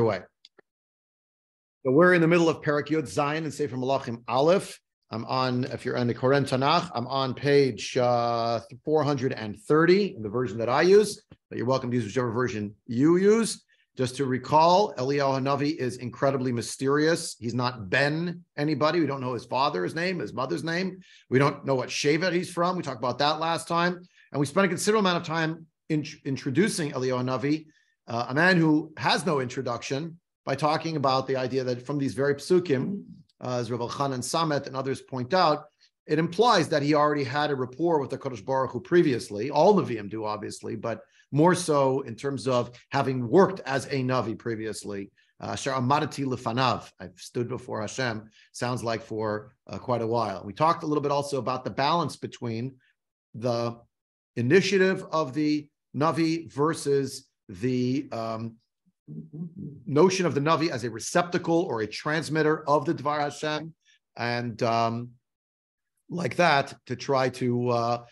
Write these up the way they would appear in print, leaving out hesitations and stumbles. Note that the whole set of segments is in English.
way. So we're in the middle of Perek Yud Zayin and Sefer Melachim Alef. I'm on, if you're on the Koren Tanakh, I'm on page 430 in the version that I use, but you're welcome to use whichever version you use. Just to recall, Eliyahu Hanavi is incredibly mysterious. He's not Ben anybody. We don't know his father's name, his mother's name. We don't know what Shevet he's from. We talked about that last time. And we spent a considerable amount of time introducing Eliyahu Hanavi, a man who has no introduction, by talking about the idea that from these very psukim, as Rav Elchanan and Samet and others point out, it implies that he already had a rapport with the Kodesh Baruch Hu previously. All Nevi'im do, obviously, but more so in terms of having worked as a Navi previously. Asher amadati lefanav, I've stood before Hashem, sounds like for quite a while. We talked a little bit also about the balance between the initiative of the Navi versus the notion of the Navi as a receptacle or a transmitter of the Dvar Hashem, and like that, to try to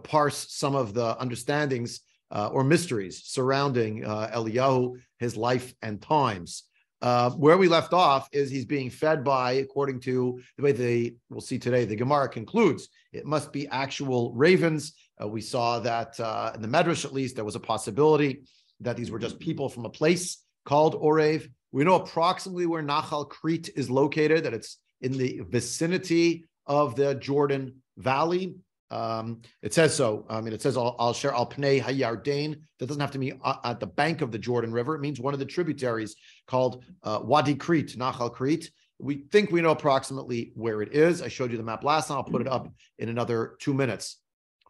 parse some of the understandings or mysteries surrounding Eliyahu, his life and times. Where we left off is he's being fed by, according to the way we'll see today, the Gemara concludes, it must be actual ravens. We saw that in the Medrash, at least, there was a possibility that these were just people from a place called Orev. We know approximately where Nachal Crete is located, that it's in the vicinity of the Jordan Valley. It says so. It says Al Sher Al Pnei Hayardain. That doesn't have to be at the bank of the Jordan River. It means one of the tributaries called Wadi Crete, Nachal Crete. We think we know approximately where it is. I showed you the map last time. I'll put it up in another 2 minutes.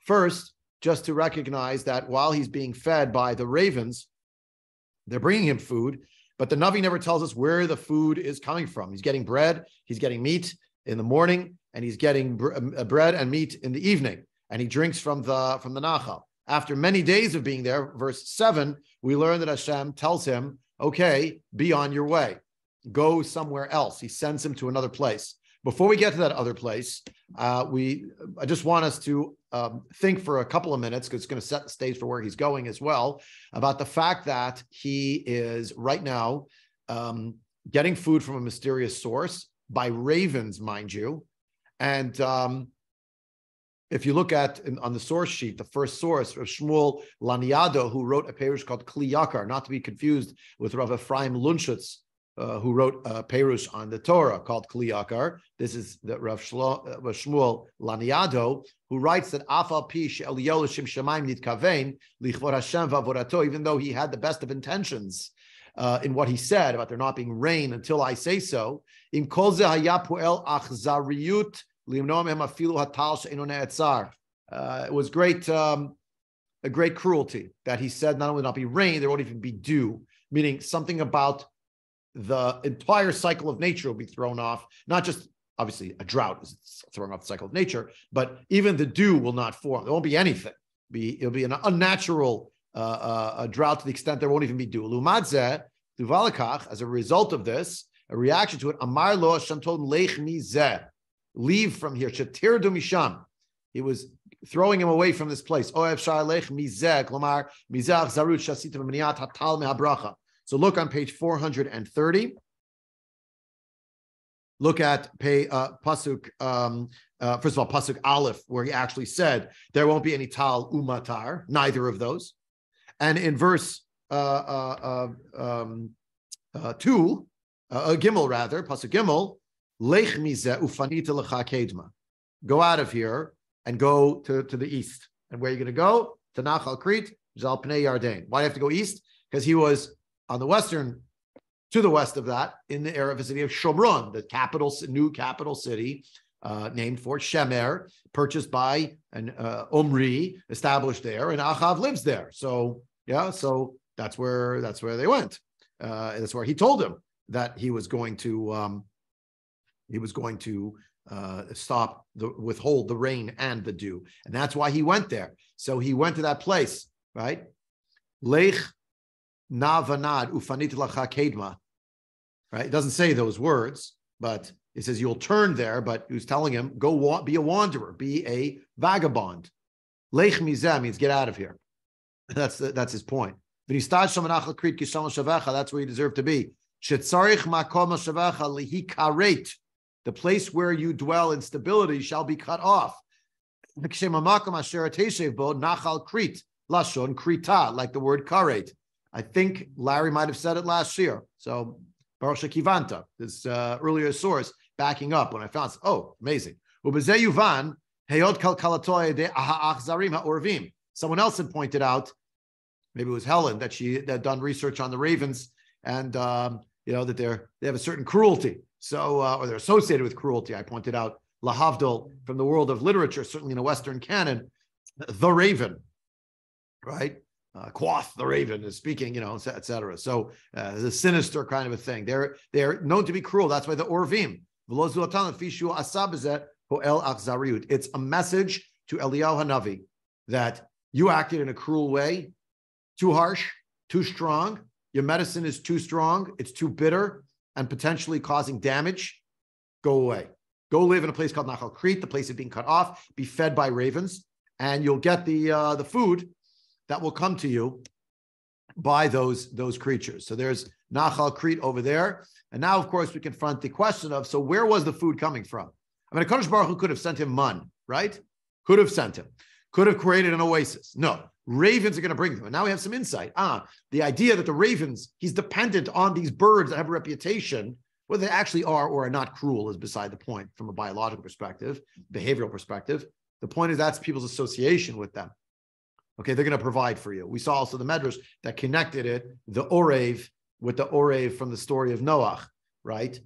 First, just to recognize that while he's being fed by the ravens, they're bringing him food, but the Navi never tells us where the food is coming from. He's getting bread, he's getting meat in the morning, and he's getting bread and meat in the evening, and he drinks from the Nachal. After many days of being there, verse 7, we learn that Hashem tells him, okay, be on your way. Go somewhere else. He sends him to another place. Before we get to that other place, I just want us to think for a couple of minutes, because it's going to set the stage for where he's going as well, about the fact that he is right now getting food from a mysterious source by ravens, mind you. And if you look at on the source sheet, the first source of Shmuel Laniado, who wrote a perush called Kli Yakar, not to be confused with Rav Ephraim Lunshitz, who wrote a perush on the Torah called Kli Yakar. This is the Rav Shmuel Laniado, who writes that Afal Pi Eliyahu L'Shem Shamayim Nitkavein Lichvod Hashem V'Avodato, even though he had the best of intentions in what he said about there not being rain until I say so. Im Kol Ze Haya Poel Achzariyut Limnoa Mehem Afilu Hatal She'eino Ne'etzar. It was a great cruelty that he said not only not be rain, there won't even be dew, meaning something about the entire cycle of nature will be thrown off. Not just, obviously, a drought is throwing off the cycle of nature, but even the dew will not form. There won't be anything. It'll be an unnatural a drought to the extent there won't even be dew. Lumadze, Duvalakach, as a result of this, a reaction to it, Amar lo Hashem told him, Lech mizeh, leave from here. Shetir du misham. He was throwing him away from this place. Oev shar lech mizeh, klomar mizeh zarut shasita v'miniat hatal mehabracha. So look on page 430. Look at Pasuk, first of all, Pasuk Alef, where he actually said, there won't be any Tal Umatar, neither of those. And in verse 2, Gimel rather, Pasuk Gimel, Lech mizeh ufanita lecha kedma. Go out of here and go to the east. And where are you going to go? To Nachal Crete, Zal Pnei Yardain. Why do you have to go east? Because he was on the to the west of that, in the area of the city of Shomron, the new capital city, named for Shemer, purchased by an Omri, established there, and Achav lives there. So so that's where they went. That's where he told him that he was going to withhold the rain and the dew, and that's why he went there. So he went to that place, right? Lech Navanad ufanit lacha kedma. Right? It doesn't say those words, but it says you'll turn there. But he was telling him, go be a wanderer, be a vagabond. Lech mizeh means get out of here. That's his point. That's where you deserve to be. Shetzarich makom hashavecha lihikaret. The place where you dwell in stability shall be cut off. Nachal Crete, Lashon Krita, like the word karet. I think Larry might have said it last year. So Baruch Shekivanta, this earlier source backing up when I found it. Oh, amazing. Someone else had pointed out, maybe it was Helen, that she had done research on the ravens, and that they have a certain cruelty. So, or they're associated with cruelty. I pointed out Lahavdil from the world of literature, certainly in a Western canon, the raven, right? Quoth the raven is speaking, etc. So, the sinister kind of a thing. They're known to be cruel. That's why the Orvim. It's a message to Eliyahu Hanavi that you acted in a cruel way, too harsh, too strong. Your medicine is too strong. It's too bitter and potentially causing damage. Go away. Go live in a place called Nachal Crete, the place of being cut off. Be fed by ravens, and you'll get the food that will come to you by those creatures. So there's Nachal Crete over there, and now, of course, we confront the question of, so where was the food coming from? I mean, HaKadosh Baruch Hu could have sent him man, right? Could have sent him. Could have created an oasis. No. Ravens are going to bring them. And now we have some insight. The idea that the ravens, he's dependent on these birds that have a reputation, whether they actually are or are not cruel is beside the point from a biological perspective, behavioral perspective. The point is that's people's association with them. Okay, they're going to provide for you. We saw also the Medrash that connected it, the Orev, with the Orev from the story of Noach, right?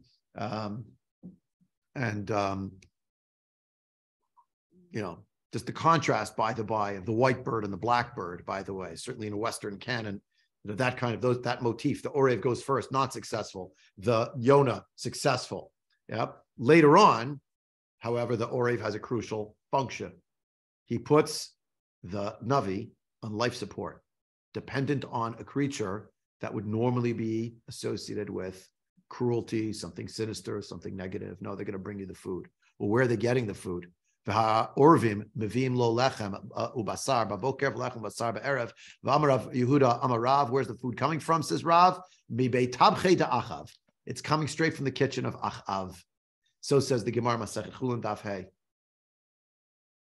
Just the contrast, by the by, of the white bird and the black bird, by the way, certainly in a Western canon, that motif, the Orev goes first, not successful. The Yonah, successful. Yep. Later on, however, the Orev has a crucial function. He puts the Navi on life support, dependent on a creature that would normally be associated with cruelty, something sinister, something negative. No, they're going to bring you the food. Well, where are they getting the food? Orvim mevim lo lechem ubasar baboker v'lechem basar be'erev v'amarav Yehuda amarav. Where's the food coming from? Says Rav. Mibei tabchei da'achav. It's coming straight from the kitchen of Achav. So says the Gemara Masechet Chulin Daf Hey.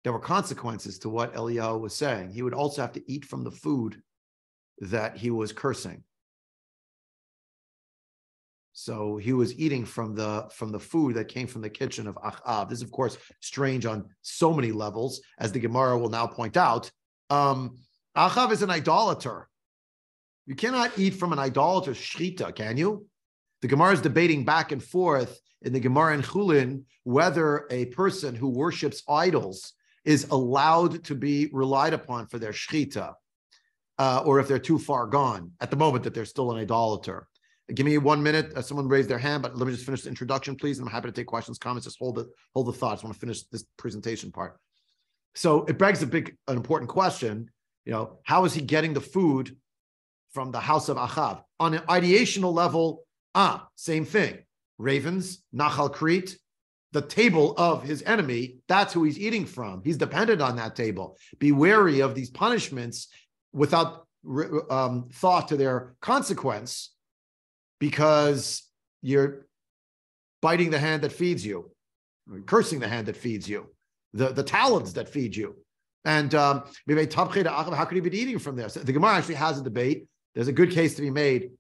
There were consequences to what Eliyahu was saying. He would also have to eat from the food that he was cursing. So he was eating from the food that came from the kitchen of Achav. This is, of course, strange on so many levels, as the Gemara will now point out. Achav is an idolater. You cannot eat from an idolater's shchita, can you? The Gemara is debating back and forth in the Gemara in Chulin whether a person who worships idols is allowed to be relied upon for their shchita, or if they're too far gone at the moment that they're still an idolater. Give me 1 minute. Someone raised their hand, but let me just finish the introduction, please. And I'm happy to take questions, comments. Just hold the thoughts. I want to finish this presentation part. So it begs an important question. How is he getting the food from the house of Achav? On an ideational level, same thing. Ravens, Nachal Crete, the table of his enemy, that's who he's eating from. He's dependent on that table. Be wary of these punishments without thought to their consequence, because you're biting the hand that feeds you, cursing the hand that feeds you, the talons that feed you. And how could he be eating from this? The Gemara actually has a debate. There's a good case to be made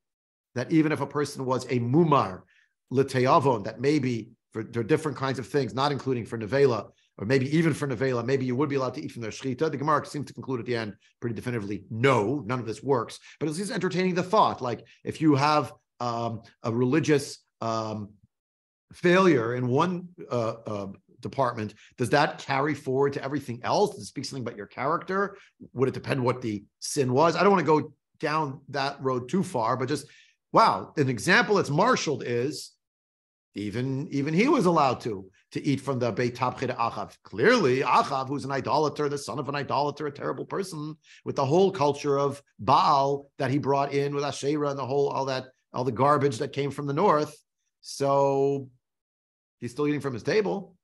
that even if a person was a mumar l'teyavon, that maybe for different kinds of things, not including for nevela, or maybe even for nevela, maybe you would be allowed to eat from their shechita. The Gemara seems to conclude at the end pretty definitively, no, none of this works. But it's just entertaining the thought, like if you have a religious failure in one department, does that carry forward to everything else? Does it speak something about your character? Would it depend what the sin was? I don't want to go down that road too far, but just, wow, an example that's marshaled is even he was allowed to eat from the Beit Tabchei Achav. Clearly, Achav, who's an idolater, the son of an idolater, a terrible person, with the whole culture of Baal that he brought in with Asherah and all the garbage that came from the north. So he's still eating from his table.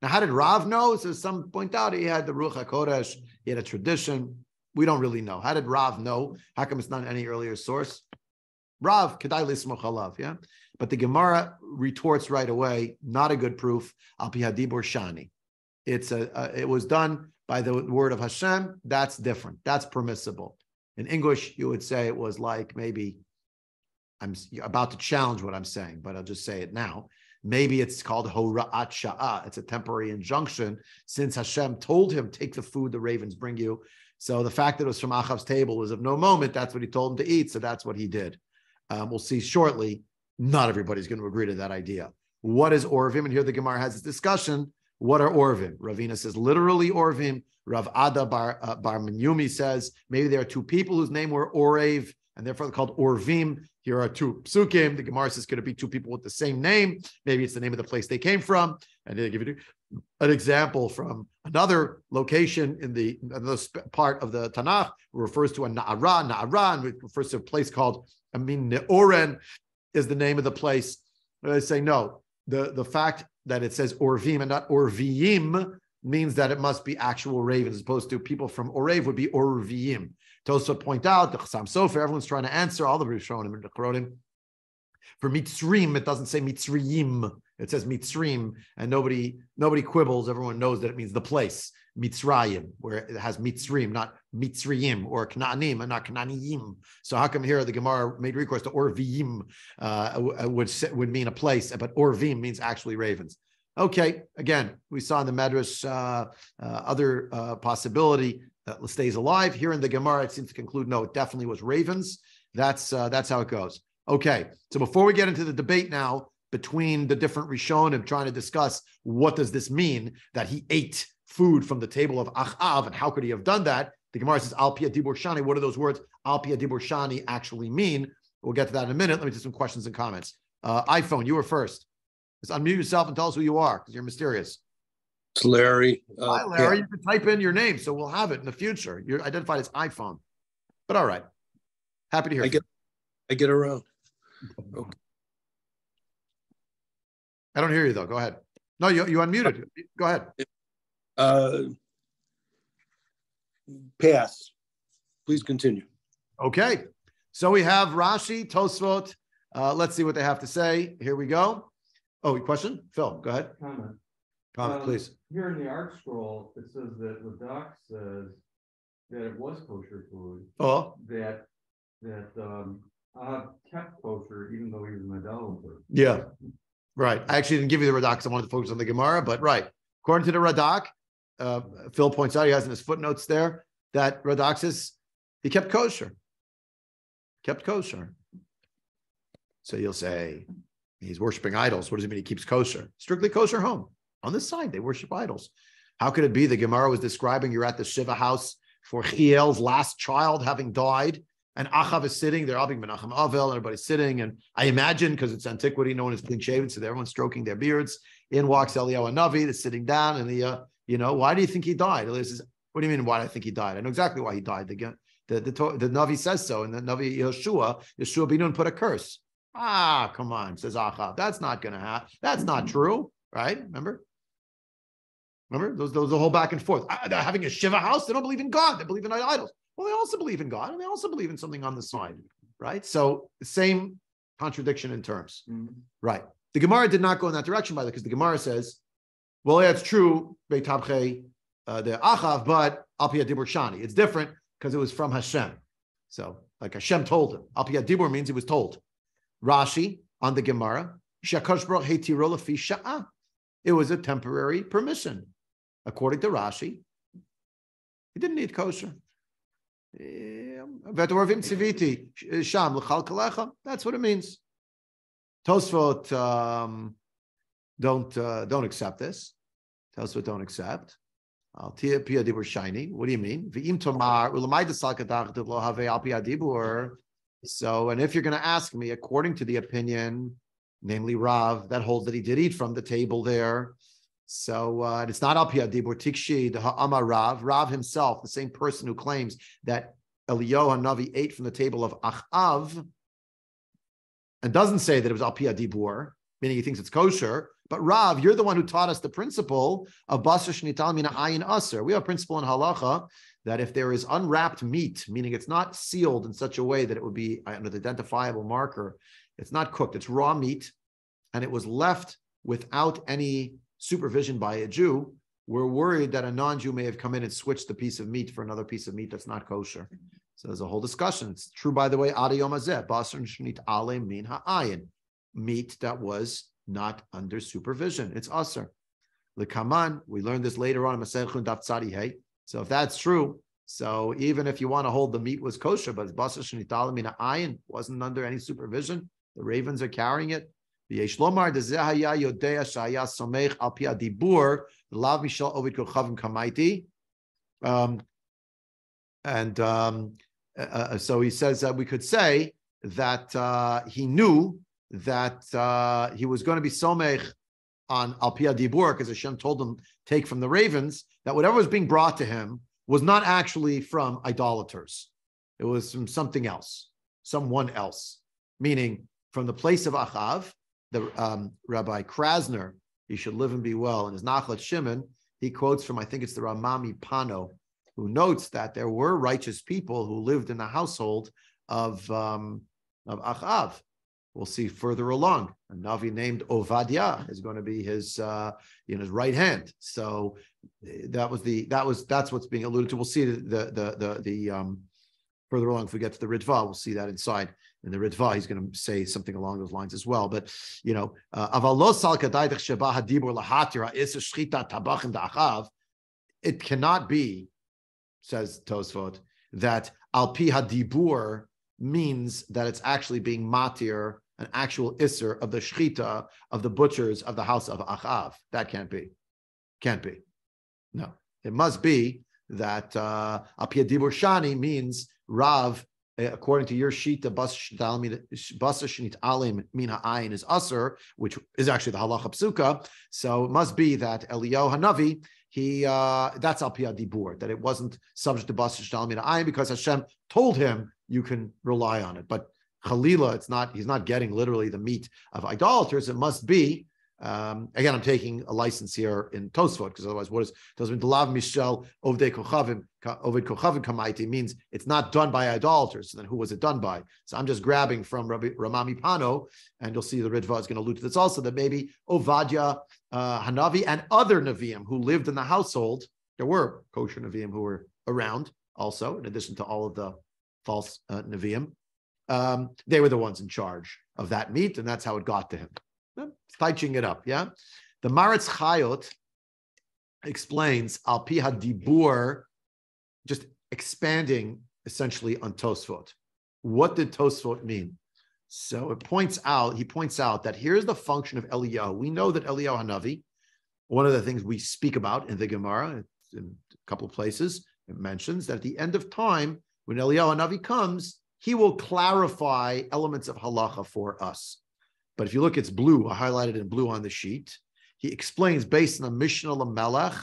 Now, how did Rav know? So some point out he had the Ruach HaKodesh, he had a tradition. We don't really know. How did Rav know? How come it's not in any earlier source? Rav, kedai lismoch alav, yeah? But the Gemara retorts right away, not a good proof, al pi hadibur shani. It was done by the word of Hashem, that's different. That's permissible. In English, you would say it was like maybe, I'm about to challenge what I'm saying, but I'll just say it now. Maybe it's called hora'at sha'ah. It's a temporary injunction since Hashem told him, take the food the ravens bring you. So the fact that it was from Achav's table was of no moment. That's what he told him to eat. So that's what he did. We'll see shortly. Not everybody's going to agree to that idea. What is Orvim? And here the Gemara has this discussion. What are Orvim? Ravina says literally Orvim. Rav Ada Bar Menyumi says maybe there are two people whose name were Orev, and therefore they're called Orvim. Here are two psukim. The Gemara says could it be two people with the same name? Maybe it's the name of the place they came from. And they give you an example from another location in another part of the Tanakh, refers to a Na'ara, and refers to a place called Ne'oren is the name of the place. They say no. The fact that it says Orvim and not Orviim means that it must be actual ravens, as opposed to people from Orev would be Orviim. To also point out the Chasam Sofer, everyone's trying to answer all the Rishonim and the Choronim. For Mitzrim, it doesn't say Mitzrayim. It says Mitzrim, and nobody quibbles. Everyone knows that it means the place, Mitzrayim, where it has Mitzrim, not Mitzrayim, or Knaanim, and not Knaaniyim. So how come here the Gemara made recourse to Orviim, would mean a place, but Orvim means actually ravens. Okay, again, we saw in the Medrash other possibility that stays alive. Here in the Gemara, it seems to conclude, no, it definitely was ravens. That's how it goes. Okay, so before we get into the debate now between the different Rishonim trying to discuss what does this mean that he ate food from the table of Achav and how could he have done that, the Gemara says Al Pi Dibur Shani. What do those words Al Pi Dibur Shani actually mean? We'll get to that in a minute. Let me do some questions and comments. iPhone, you were first. Just unmute yourself and tell us who you are because you're mysterious. It's Larry. Hi, Larry. Yeah. You can type in your name, so we'll have it in the future. You're identified as iPhone. But all right. Happy to hear you. I get around. Okay. I don't hear you, though. Go ahead. No, you unmuted. Go ahead. Pass. Please continue. Okay. So we have Rashi, Tosfot. Let's see what they have to say. Here we go. Oh, question? Phil, go ahead. Comment, please. Here in the Ark Scroll, it says that Radak says that it was kosher food. Oh. That kept kosher even though he was an idolater. Yeah. Right. I actually didn't give you the Radak because I wanted to focus on the Gemara, but right. According to the Radak, Phil points out, he has in his footnotes there, that Radak says he kept kosher. Kept kosher. So you'll say, he's worshiping idols. What does it mean he keeps kosher? Strictly kosher home. On this side, they worship idols. How could it be the Gemara was describing you're at the Shiva house for Chiel's last child having died, and Achav is sitting there, Abing Menachem Avel, everybody's sitting, and I imagine, because it's antiquity, no one is clean shaven, so everyone's stroking their beards. In walks Eliyahu Navi, that's sitting down, and why do you think he died? Eliyahu says, what do you mean, why do I think he died? I know exactly why he died. The Navi says so, and the Navi Yeshua Ben Nun put a curse. Come on, says Achav. That's not going to happen. That's not true, right? Remember, those the whole back and forth. They're having a Shiva house. They don't believe in God. They believe in idols. Well, they also believe in God, and they also believe in something on the side, right? So same contradiction in terms, right? The Gemara did not go in that direction, by the way, because the Gemara says, well, yeah, it's true, Beit Tabchei, the Achav, but Al Pi Dibur Shani. It's different because it was from Hashem. So, like Hashem told him. Al Pi Dibur means he was told. Rashi on the Gemara, it was a temporary permission. According to Rashi, he didn't need kosher. That's what it means. Tosfot don't accept this. Tosfot don't accept. What do you mean? So, and if you're going to ask me, according to the opinion, namely Rav, that holds that he did eat from the table there. So it's not Al Pi Adibur Tikshi, the Ha'amar Rav. Rav himself, the same person who claims that Eliyahu Hanavi ate from the table of Achav, and doesn't say that it was Al Pi Adibur, meaning he thinks it's kosher, But Rav, you're the one who taught us the principle of basar shenital mina ayin aser. We have a principle in halacha that if there is unwrapped meat, meaning it's not sealed in such a way that it would be an identifiable marker, it's not cooked, it's raw meat, and it was left without any supervision by a Jew, we're worried that a non-Jew may have come in and switched the piece of meat for another piece of meat that's not kosher. So there's a whole discussion. It's true, by the way, Ada Yom Hazeh, basar shnit ale min ha'ayin, meat that was not under supervision. It's aser. L'kaman, we learned this later on in Masechet Daf Tzadi Hey. So if that's true, so even if you want to hold the meat was kosher, but basar shnit ale min ha'ayin wasn't under any supervision, the ravens are carrying it. V'yesh lomar dezeh haya yodea shaya somech al pi adibur lav mishal ovid kochavim kamaiti. So he says that we could say that he knew that he was going to be somech on al pi adibur because Hashem told him take from the ravens, that whatever was being brought to him was not actually from idolaters. It was from something else, someone else, meaning from the place of Achav. The Rabbi Krasner, he should live and be well, in his Nachlat Shimon, he quotes from, I think it's the Ramami Pano, who notes that there were righteous people who lived in the household of Achav. We'll see further along. A Navi named Ovadia is going to be his his right hand. So that's what's being alluded to. We'll see the further along, if we get to the Ritva, we'll see that inside. In the Ritva, he's going to say something along those lines as well. But, it cannot be, says Tosfot, that al pi hadibur means that it's actually being matir, an actual isser of the shchita of the butchers of the house of Achav. That can't be. Can't be. No. It must be that al pi hadibur shani means Rav, according to your sheet, the basar shnit alim min ha'ayin is aser, which is actually the halacha psuka. So it must be that Eliyahu Hanavi, that's al pi hadibur, that it wasn't subject to basar shnit alim min ha'ayin because Hashem told him you can rely on it. But Chalila, it's not. He's not getting literally the meat of idolaters. It must be. Again, I'm taking a license here in Tosfot because otherwise, what does mean? Delav mishel ovdei kochavim ovid kochavim kamaiti means it's not done by idolaters. So then, who was it done by? So I'm just grabbing from Ramami Pano, and you'll see the Ritva is going to allude to this also, that maybe Ovadia Hanavi and other Nevi'im who lived in the household. There were kosher Nevi'im who were around also, in addition to all of the false Nevi'im. They were the ones in charge of that meat, and that's how it got to him. Touching it up, yeah. The Maritz Chayot explains al pi hadibur, just expanding essentially on Tosfot. What did Tosfot mean? So he points out that here's the function of Eliyahu. We know that Eliyahu Hanavi, one of the things we speak about in the Gemara, in a couple of places, it mentions that at the end of time, when Eliyahu Hanavi comes, he will clarify elements of halacha for us. But if you look, it's blue, I highlighted in blue on the sheet. He explains, based on the Mishnah Lamelech,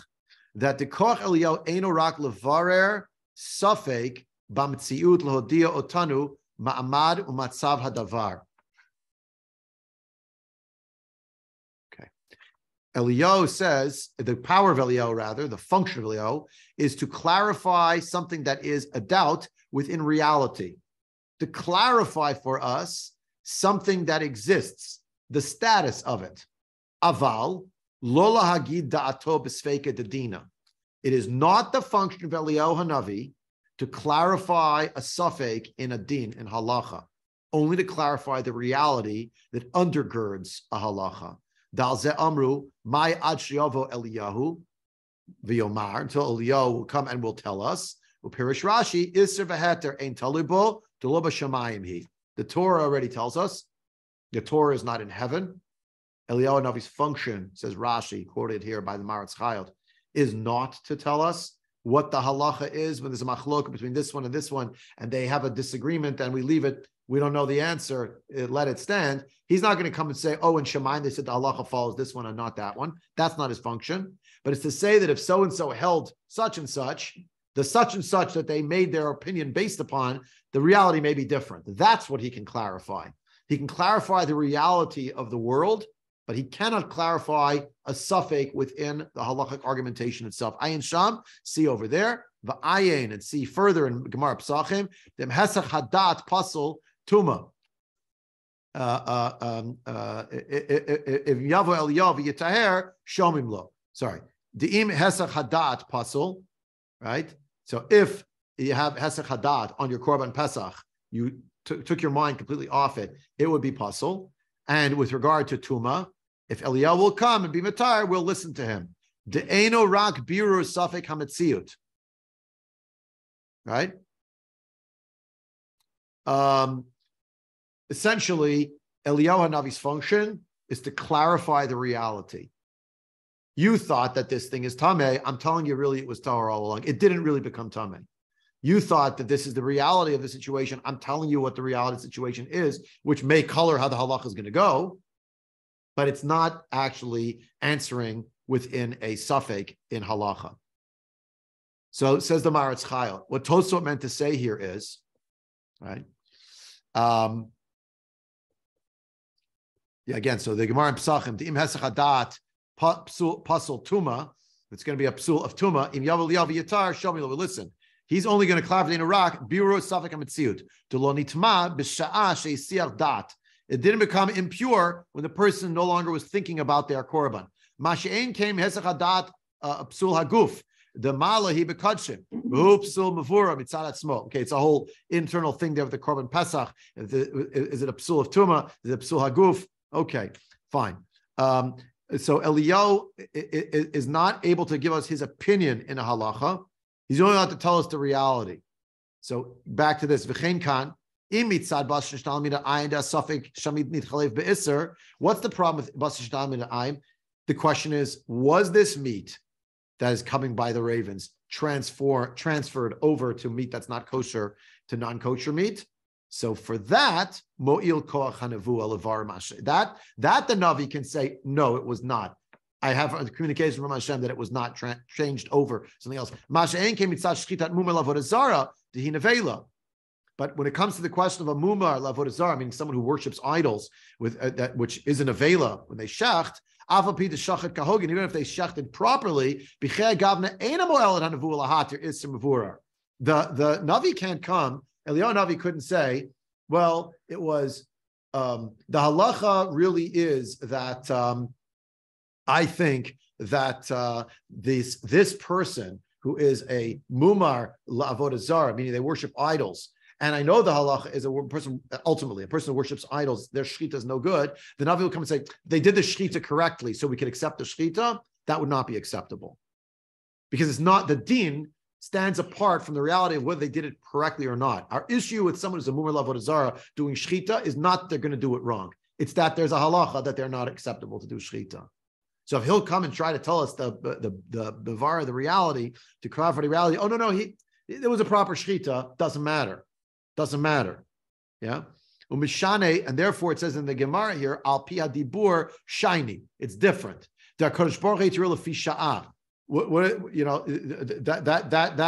that the Koch Eliyahu Eino Rak Levarer Safek Bamtziut Lehodia Otanu Ma'amad Umatzav Hadavar. Okay. Eliyahu says, the power of Eliyahu, rather, the function of Eliyahu, is to clarify something that is a doubt within reality. To clarify for us something that exists, the status of it. Aval, lola hagid da'ato b'sfeika dedina. It is not the function of Eliyahu Hanavi to clarify a suffix in a din, in halacha, only to clarify the reality that undergirds a halacha. Dal ze amru, mai ad sheyavo Eliyahu v'yomar, until Eliyahu will come and will tell us. Upirish Rashi, iser v'heter ein talubo, deloba shamayim hi. The Torah already tells us the Torah is not in heaven. Eliyahu Hanavi's function, says Rashi, quoted here by the Maritz Chayot, is not to tell us what the halacha is when there's a machlok between this one, and they have a disagreement, and we leave it, we don't know the answer, let it stand. He's not going to come and say, oh, in Shemaim they said the halacha follows this one and not that one. That's not his function. But it's to say that if so-and-so held such and such, the such and such that they made their opinion based upon, the reality may be different. That's what he can clarify. He can clarify the reality of the world but he cannot clarify a suffix within the halachic argumentation itself. Ayin Sham, see over there, v'ayin, and see further in Gemara Pesachim, dem hesach hadat pasul tuma. If Yavo Eliyav Yitaher, Shomim Lo. Sorry. De'im Hesach Hadat Pasul, right? So if you have Hesach Hadat on your Korban Pesach, you took your mind completely off it, it would be Pasul. And with regard to Tuma, if Eliyahu will come and be Matar, we'll listen to him. De'eno Rak Biru Safek Hametziut. Right? Essentially, Eliyahu Hanavi's function is to clarify the reality. You thought that this thing is Tameh. I'm telling you, really, it was Tahor all along. It didn't really become Tameh. You thought that this is the reality of the situation. I'm telling you what the reality of the situation is, which may color how the halacha is going to go, but it's not actually answering within a suffix in halacha. So it says the Maratz Chayil. What Tosfot meant to say here is, right? Yeah, again, so the Gemara in Pesachim, the Im Hesach Hadat Pasul Tuma, it's going to be a Psul of Tuma, Im Yavu Liyav Yatar, show me, listen. He's only going to clarify in Iraq, Biro Safek HaMetziut, to Lo Nitma B'Sha'a She'Siach Dat. It didn't become impure when the person no longer was thinking about their korban. Masha'ein came Hesach Hadat Psul Haguf. The Mala he bekadshim. Psul Mavura Mitzad Atzmo. Okay, it's a whole internal thing there with the korban Pesach. Is it a Psul of Tuma? Is it a Psul Haguf? Okay, fine. So Eliyahu is not able to give us his opinion in a halacha. He's only allowed to tell us the reality. So back to this. What's the problem with bas shtal min ha'ayim? The question is, was this meat that is coming by the ravens transferred over to meat that's not kosher to non-kosher meat? So for that, mo'il koach hanavu alavar mashe. That the Navi can say, no, it was not. I have a communication from Hashem that it was not changed over something else. But when it comes to the question of a mumar lavodah zara, meaning someone who worships idols with that which is an avela when they shecht, even if they shechted properly, the Navi can't come. Eliyahu Navi couldn't say, well, it was the halacha really is that I think that this person who is a mumar la'avodah zara, meaning they worship idols, and I know the halacha is a person who worships idols, their shechita is no good. The Navi will come and say, they did the shechita correctly, so we can accept the shechita. That would not be acceptable. Because it's not, the din stands apart from the reality of whether they did it correctly or not. Our issue with someone who's a mumar la'avodah zara doing shechita is not that they're going to do it wrong. It's that there's a halacha that they're not acceptable to do shechita. So if he'll come and try to tell us the var, the reality, to clarify the reality, oh no, there was a proper shechita, doesn't matter. Yeah. And therefore it says in the Gemara here, al pi hadibur shiny. It's different. That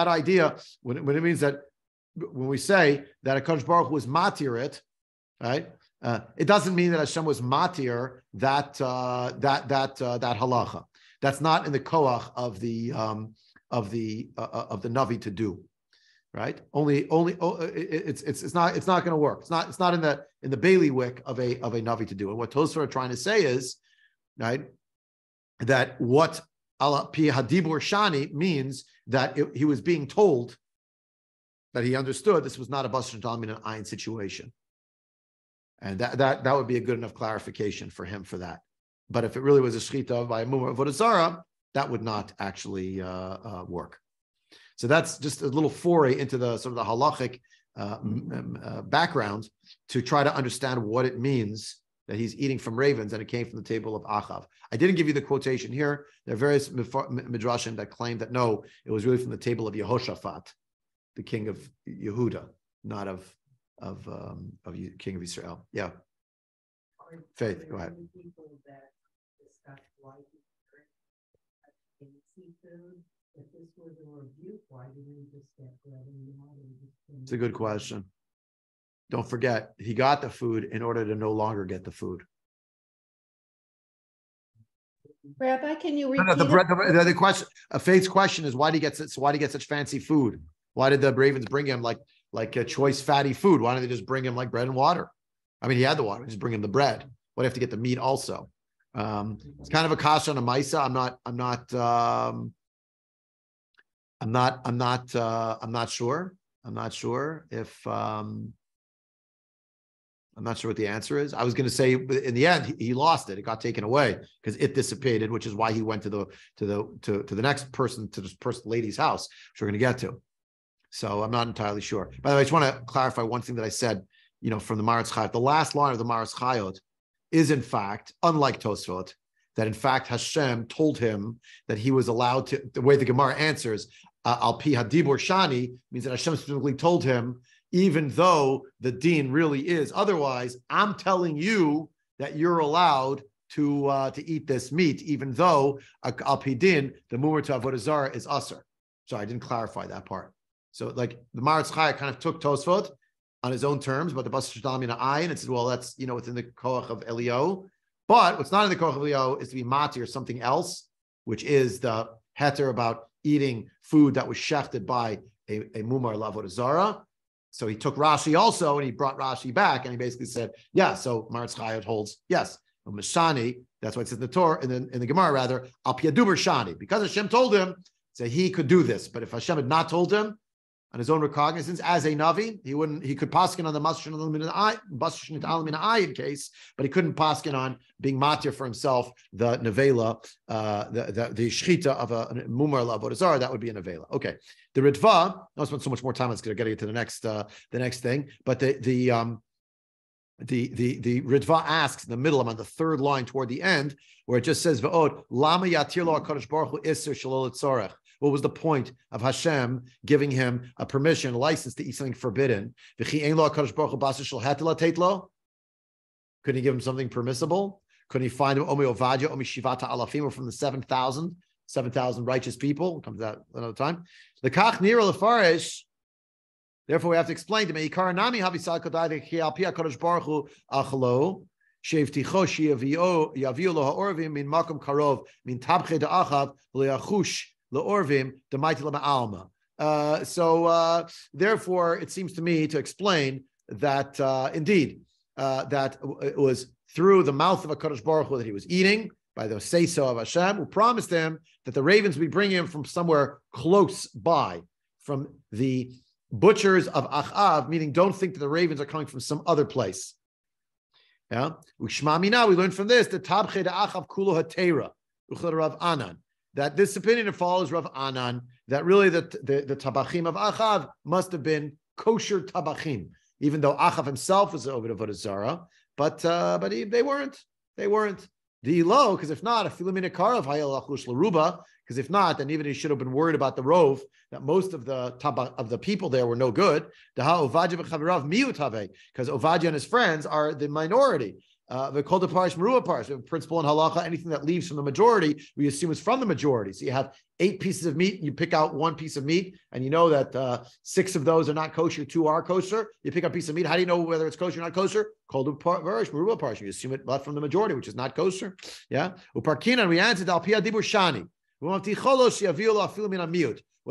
idea, when it means that when we say that a Kadosh Baruch Hu was matir it, right? It doesn't mean that Hashem was matir that halacha. That's not in the koach of the Navi to do, right? It's not going to work. It's not in the bailiwick of a Navi to do. And what Tosfot are trying to say is, right, that what ala pi hadibur shani means that he was being told that he understood this was not a bas shtal min ha'ayin situation. And that would be a good enough clarification for him for that. But if it really was a shechita by a mumar avodah zara, that would not actually work. So that's just a little foray into the sort of the halachic background to try to understand what it means that he's eating from ravens and it came from the table of Achav. I didn't give you the quotation here. There are various midrashim that claim that no, it was really from the table of Yehoshaphat, the king of Yehuda, not of King of Israel. Yeah. Faith, go ahead. It's a good question. Don't forget, he got the food in order to no longer get the food. Rabbi, can you No, repeat no, it? the question, Faith's question is why do you get such fancy food? Why did the ravens bring him like a choice fatty food? Why don't they just bring him like bread and water? I mean, he had the water, just bring him the bread. Why do you have to get the meat also? It's kind of a kasha on a maisa. I'm not sure. I'm not sure if I'm not sure what the answer is. I was going to say in the end he lost it. It got taken away because it dissipated, which is why he went to the next person, to this person lady's house, which we're going to get to. So I'm not entirely sure. By the way, I just want to clarify one thing that I said, from the Maratz Chayot. The last line of the Maratz Chayot is in fact, unlike Tosfot, that in fact Hashem told him that he was allowed to, the way the Gemara answers, al pi hadibur shani, means that Hashem specifically told him, even though the deen really is otherwise, I'm telling you that you're allowed to eat this meat, even though al pi din, the mumar to avodah zarah is aser. So I didn't clarify that part. So like the Maratz Chayot kind of took Tosfot on his own terms, but the Bas Shadamina Ayin, and said, well, that's within the koach of Elio. But what's not in the koach of Elio is to be mati or something else, which is the heter about eating food that was shechted by a mumar lavod zara. So he took Rashi also, and he brought Rashi back, and he basically said, yeah. So Maratz Chayot holds yes. Mishani, that's why it says in the Torah, in the Gemara rather, al piaduber shani, because Hashem told him that he could do this. But if Hashem had not told him, on his own recognizance as a Navi, he could paskin on the Masjid Ayin case, but he couldn't paskin on being matir for himself the nevela, the shchita of a mumar lavod zarah. That would be a nevela. Okay, the Ritva. I don't spend so much more time. Let's get to the next thing. But the Ritva asks in the middle, I'm on the third line toward the end, where it just says V'od lama yatir lo HaKadosh Baruch Hu iser shelo l'tzorech. What was the point of Hashem giving him a permission, a license to eat something forbidden? Couldn't he give him something permissible? Couldn't he find him Omi Ovadia, Omi Shivata Alafim, or from the 7,000 righteous people? We'll come to that another time. The Kach Nira Lefarish. Therefore, we have to explain to me. Karanami Havisal Kodai Kialpia Kodesh Baruch Hu Achalo. Shevticho Shiavio Yavio Lo Haorvim Min Makom Karov Min Tabche Da'achav Leachush. Le'orvim d'maiti l'ma'alma. So therefore, it seems to me to explain that indeed that it was through the mouth of HaKadosh Baruch Hu that he was eating, by the say-so of Hashem, who promised him that the ravens would be bringing him from somewhere close by, from the butchers of Achav, meaning don't think that the ravens are coming from some other place. Yeah, Ushmamina, we learned from this the Tabche Achav Kulo Hatera Uchla Rav Anan. That this opinion follows Rav Anan, that really the tabachim of Achav must have been kosher tabachim, even though Achav himself was over avodah zara, but they weren't. They weren't. The low, because if not, because if not, then even he should have been worried about the rove, that most of the people there were no good. Because Ovadia and his friends are the minority. The Kol Parish Merua Parish, we have a principle in halacha, anything that leaves from the majority, we assume is from the majority. So you have 8 pieces of meat, you pick out 1 piece of meat, and you know that 6 of those are not kosher, 2 are kosher. You pick up a piece of meat, how do you know whether it's kosher or not kosher? Kol Parish Merua Parish, you assume it but from the majority, which is not kosher. Yeah. Uparkinan, we answered Al Pia Dibur Shani. What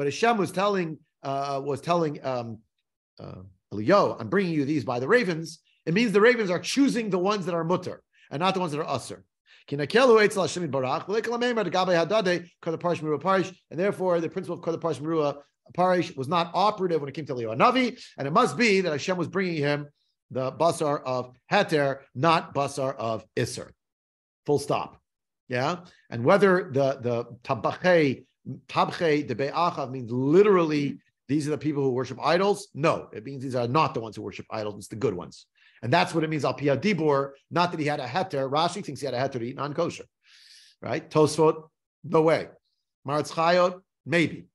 Hashem was telling Elio, I'm bringing you these by the ravens. It means the ravens are choosing the ones that are mutter and not the ones that are usher. And therefore, the principle of Kol Parish Merua Parish was not operative when it came to Leo Navi, and it must be that Hashem was bringing him the basar of Heter, not basar of Isser. Full stop. Yeah, and whether the tabche de be'achav means literally these are the people who worship idols. No, it means these are not the ones who worship idols. It's the good ones. And that's what it means, al pia dibur, not that he had a heter. Rashi thinks he had a heter to eat non-kosher. Right? Tosfot, no way. Maratz Chayot, maybe.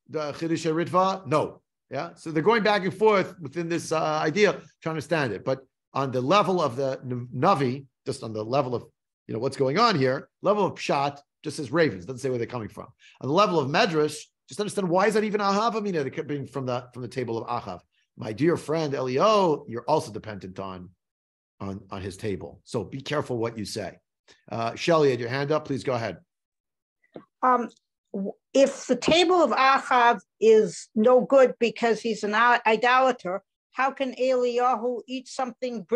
The Chidush Ritva, no. Yeah. So they're going back and forth within this idea to understand it. But on the level of the Navi, just on the level of what's going on here, level of Pshat, just says ravens, doesn't say where they're coming from. On the level of Medrash, just understand why is that even Ahav Amina? They could bring from the table of Achav. My dear friend Elio, you're also dependent on his table. So be careful what you say. Shelly, had your hand up. Please go ahead. If the table of Achav is no good because he's an idolater, how can Eliyahu eat something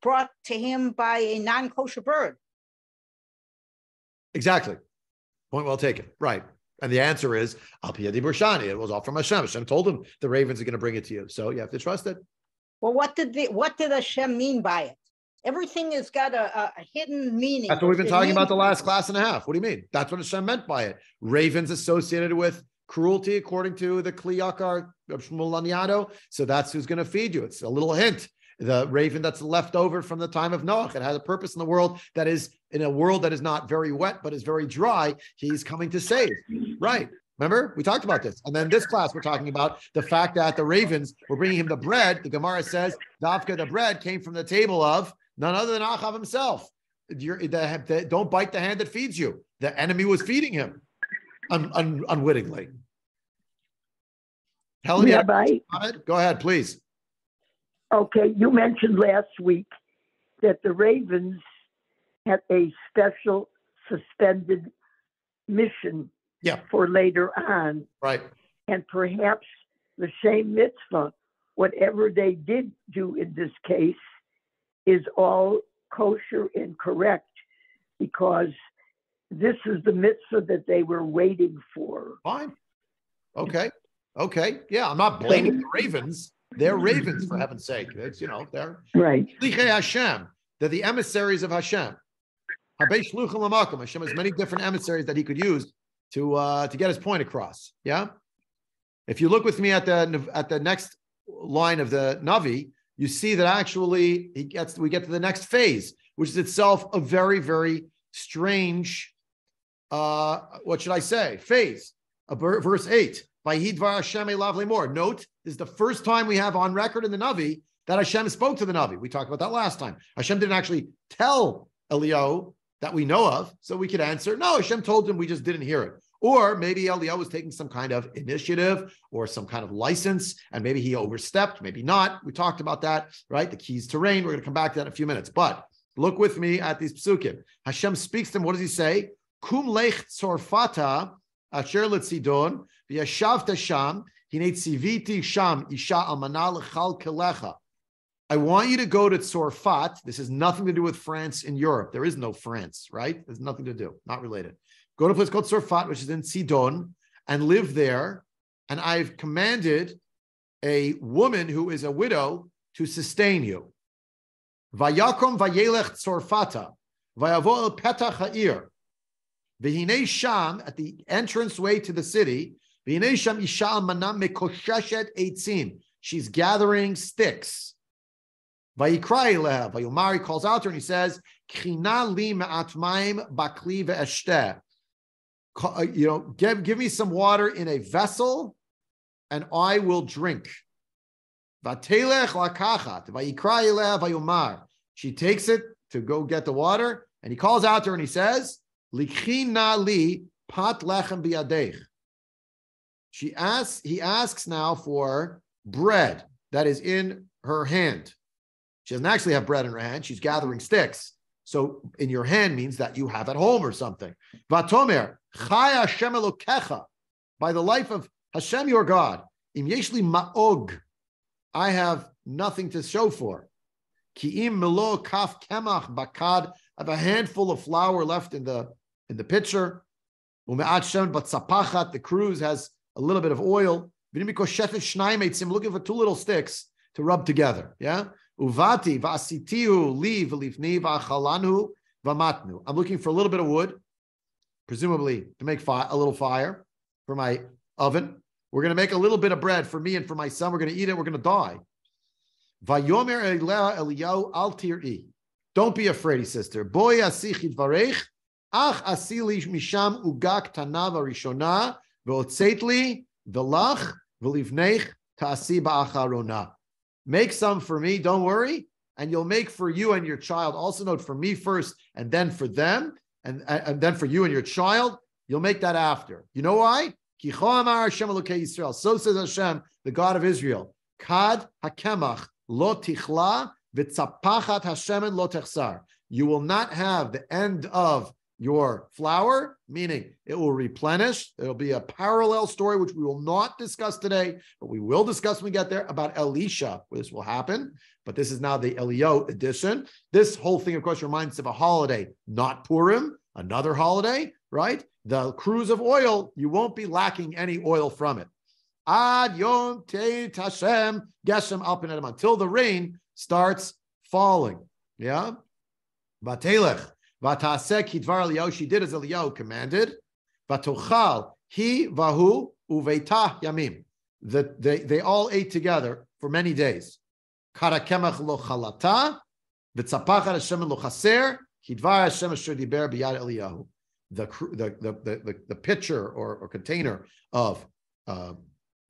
brought to him by a non-kosher bird? Exactly. Point well taken. Right. And the answer is, Al Piyadi Burshani. It was all from Hashem. Hashem told him the ravens are going to bring it to you. So you have to trust it. Well, what did Hashem mean by it? Everything has got a hidden meaning. That's what we've been talking about the last class and a half. What do you mean? That's what Hashem meant by it. Ravens associated with cruelty, according to the Kli Yakar of Shmuel Laniado. So that's who's going to feed you. It's a little hint. The raven that's left over from the time of Noah. It has a purpose in the world that is in a world that is not very wet, but is very dry. He's coming to save. Right. Remember, we talked about this. And then this class, we're talking about the fact that the ravens were bringing him the bread. The Gemara says, Davka, the bread came from the table of none other than Achav himself. Don't bite the hand that feeds you. The enemy was feeding him unwittingly. Helen, go ahead, please. Okay, you mentioned last week that the ravens had a special suspended mission for later on. Right. And perhaps the same mitzvah, whatever they did do in this case, is all kosher and correct because this is the mitzvah that they were waiting for. Fine. Okay. Yeah, I'm not blaming the ravens. They're ravens, for heaven's sake. It's, they're right. Hashem. They're the emissaries of Hashem. Hashem has many different emissaries that he could use to get his point across. Yeah. If you look with me at the next line of the Navi, you see that actually we get to the next phase, which is itself a very, very strange, phase. Verse 8. Note, this is the first time we have on record in the Navi that Hashem spoke to the Navi. We talked about that last time. Hashem didn't actually tell Eliyahu that we know of, so we could answer, no, Hashem told him, we just didn't hear it. Or maybe Eliyahu was taking some kind of initiative or some kind of license, and maybe he overstepped, maybe not. We talked about that, right? The keys to rain. We're going to come back to that in a few minutes. But look with me at these psukim. Hashem speaks to him. What does he say? Kum lech tzorfata asher letzidon v'yashavta sham hinei tziviti sham isha almana lechal kelecha. I want you to go to Tzorfat. This has nothing to do with France in Europe. There is no France, right? There's nothing to do. Not related. Go to a place called Tzorfat, which is in Sidon, and live there. And I've commanded a woman who is a widow to sustain you. Vayakom vayelech Tzorfata, vayavo el petach ha'ir. V'hinei sham, at the entranceway to the city, v'hinei sham isha almana mekosheshet eitzin. She's gathering sticks. Vayikra eleha, vayomar, he calls out to her and he says, China li ma'at mayim bakli ve'eshteh. Give me some water in a vessel and I will drink. Vatelech lakachat, vayikra eleha vayomar. She takes it to go get the water and he calls out to her and he says, Lichina li pat lechem biyadech. He asks now for bread that is in her hand. She doesn't actually have bread in her hand. She's gathering sticks. So in your hand means that you have at home or something. Vatomer, Chai Hashem Elokecha, by the life of Hashem your God, Im Yeshli Ma'og, I have nothing to show for. Ki im melo kaf kemach bakad, I have a handful of flour left in the pitcher. Ume'at shem batzapachat, the cruise has a little bit of oil. Looking for two little sticks to rub together. Yeah. Uvati va'asitiu li v'lifni v'achalanu v'matnu. I'm looking for a little bit of wood, presumably to make a little fire for my oven. We're going to make a little bit of bread for me and for my son. We're going to eat it. We're going to die. Vayomer Eliyahu al tir'i. Don't be afraid, sister. Boy asichi dvarech, ach asili misham ugak tanav arishona ve'otzetli v'lach v'livnech ta'asi ba'acharona. Make some for me, don't worry, and you'll make for you and your child. Also note, for me first, and then for them, and then for you and your child, you'll make that after. You know why? So says Hashem, the God of Israel. Kad hakemach lo tichla v'tzapachat Hashem lo techsar. You will not have the end of your flour, meaning it will replenish. There'll be a parallel story, which we will not discuss today, but we will discuss when we get there about Elisha, where this will happen. But this is now the Elio edition. This whole thing, of course, reminds us of a holiday, not Purim, another holiday, right? The cruise of oil, you won't be lacking any oil from it. Ad yom te tashem geshem al pnei, until the rain starts falling. Yeah? Vatelech. Vataseh kidvar Eliyahu, she did as Eliyahu commanded. Vatochal hi vahu uveitah yamim. They all ate together for many days. Karakemach lo chalata, v'tzapach Hashem lo chaser, kidvar Hashem asher diber biyad Eliyahu. The pitcher or container of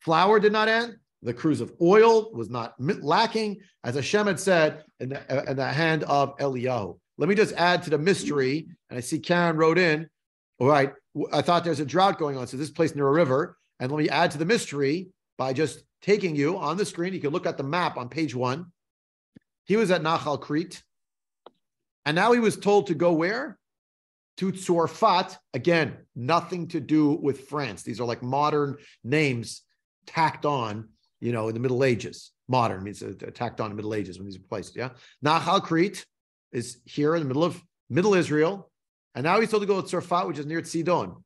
flour did not end. The cruse of oil was not lacking, as Hashem had said in the hand of Eliyahu. Let me just add to the mystery, and I see Karen wrote in, all right, I thought there's a drought going on, so this place near a river, and let me add to the mystery by just taking you on the screen. You can look at the map on page 1. He was at Nachal Crete, and now he was told to go where? To Tzorfat. Again, nothing to do with France. These are like modern names tacked on, in the Middle Ages. Modern means tacked on in the Middle Ages when these are placed, yeah? Nachal Crete is here in the middle of Middle Israel, and now he's told to go to Tzorfat, which is near Sidon.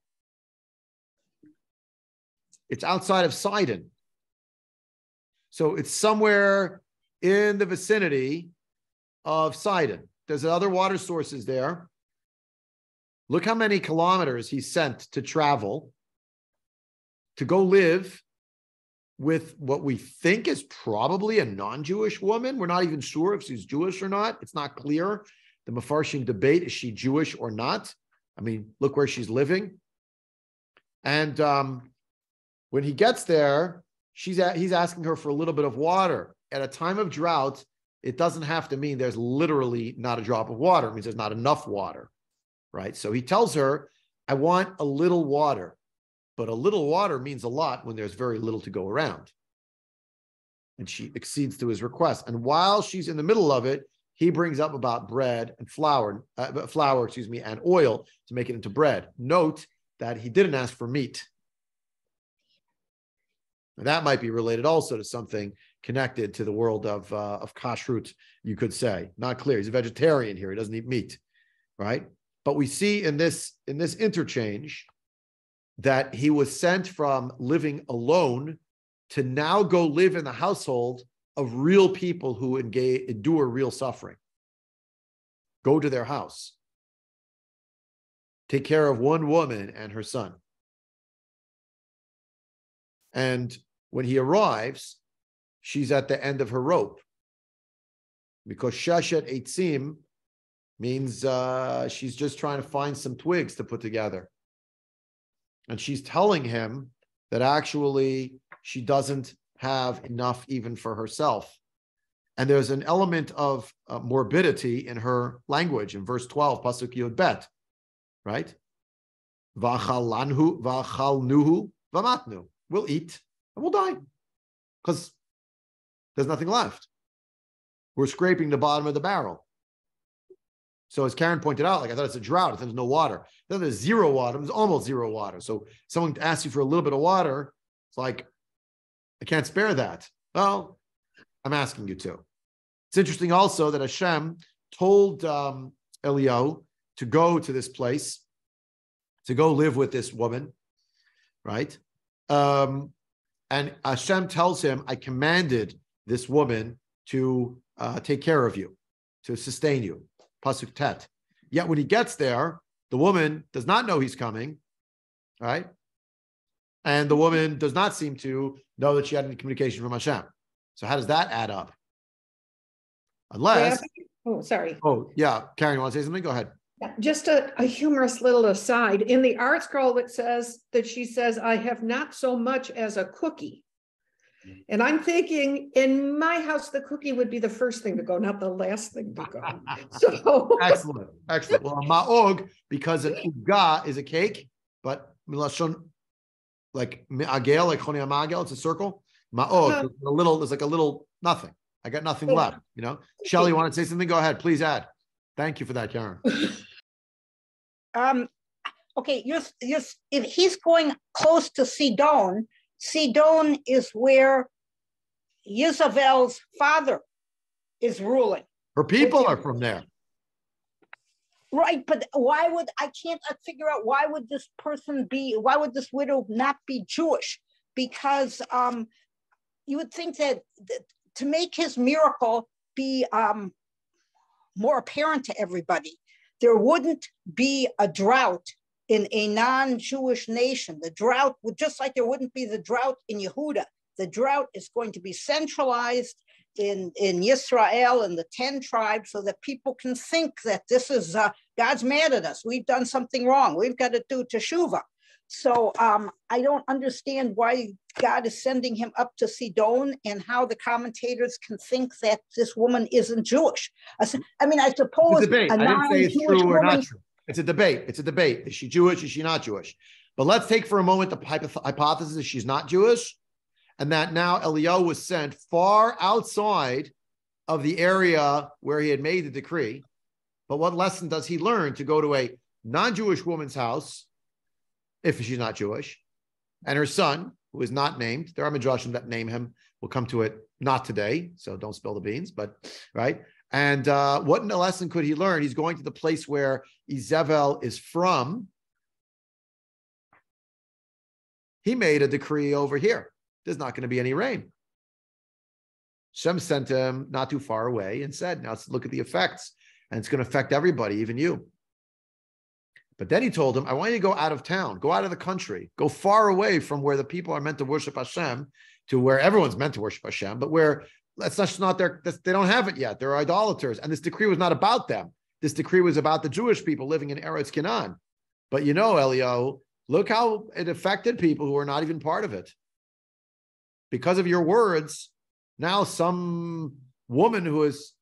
It's outside of Sidon. So it's somewhere in the vicinity of Sidon. There's other water sources there. Look how many kilometers he sent to travel to go live with what we think is probably a non-Jewish woman. We're not even sure if she's Jewish or not. It's not clear. The Mefarshim debate, is she Jewish or not? I mean, look where she's living. And when he gets there, he's asking her for a little bit of water. At a time of drought, it doesn't have to mean there's literally not a drop of water. It means there's not enough water, right? So he tells her, I want a little water. But a little water means a lot when there's very little to go around. And she accedes to his request. And while she's in the middle of it, he brings up about bread and flour, and oil to make it into bread. Note that he didn't ask for meat. And that might be related also to something connected to the world of kashrut, you could say. Not clear. He's a vegetarian here. He doesn't eat meat, right? But we see in this interchange that he was sent from living alone to now go live in the household of real people who endure real suffering. Go to their house. Take care of one woman and her son. And when he arrives, she's at the end of her rope. Because shashet eitzim means she's just trying to find some twigs to put together. And she's telling him that actually she doesn't have enough even for herself. And there's an element of morbidity in her language in verse 12, Pasuk Yud Bet, right? V'achalnuhu v'matnu. We'll eat and we'll die because there's nothing left. We're scraping the bottom of the barrel. So as Karen pointed out, I thought it's a drought. There's no water. Then there's zero water. There's almost zero water. So someone asks you for a little bit of water. It's like, I can't spare that. Well, I'm asking you to. It's interesting also that Hashem told Eliyahu to go to this place, to go live with this woman, right? And Hashem tells him, I commanded this woman to take care of you, to sustain you. Pasuk Tet. Yet when he gets there, the woman does not know he's coming, right? And the woman does not seem to know that she had any communication from Hashem. So how does that add up? Unless... Oh, sorry. Oh, yeah. Karen, you want to say something? Go ahead. Just a humorous little aside. In the art scroll, it says that she says, I have not so much as a cookie. And I'm thinking in my house, the cookie would be the first thing to go, not the last thing to go. So excellent. Well, ma'og, because an uga is a cake, but milashon, like mi'agel, like choni amagel, it's a circle. Ma'og, there's like a little nothing. I got nothing left, Shelley, you want to say something? Go ahead, please add. Thank you for that, Karen. Okay, if he's going close to Sidon, Sidon is where Yisrael's father is ruling. Her people are from there. Right, but I can't figure out why would this widow not be Jewish? Because you would think that to make his miracle be more apparent to everybody, there wouldn't be a drought in a non-Jewish nation. The drought would, just like there wouldn't be the drought in Yehuda, the drought is going to be centralized in Yisrael and the 10 tribes, so that people can think that this is God's mad at us. We've done something wrong. We've got to do teshuvah. So I don't understand why God is sending him up to Sidon, and how the commentators can think that this woman isn't Jewish. I mean, I suppose it's a debate. I didn't say it's true or not true. It's a debate. It's a debate. Is she Jewish? Is she not Jewish? But let's take for a moment the hypothesis that she's not Jewish, and that now Eliyahu was sent far outside of the area where he had made the decree. But what lesson does he learn to go to a non-Jewish woman's house, if she's not Jewish, and her son, who is not named? There are midrashim that name him. We'll come to it not today, so don't spill the beans, but right. And what lesson could he learn? He's going to the place where Izebel is from. He made a decree over here. There's not going to be any rain. Shem sent him not too far away and said, now let's look at the effects. And it's going to affect everybody, even you. But then he told him, I want you to go out of town, go out of the country, go far away from where the people are meant to worship Hashem to where everyone's meant to worship Hashem, but where that's not their, they don't have it yet. They're idolaters. And this decree was not about them. This decree was about the Jewish people living in Eretz Canaan. But you know, Eliyahu, look how it affected people who are not even part of it. Because of your words, now some woman who is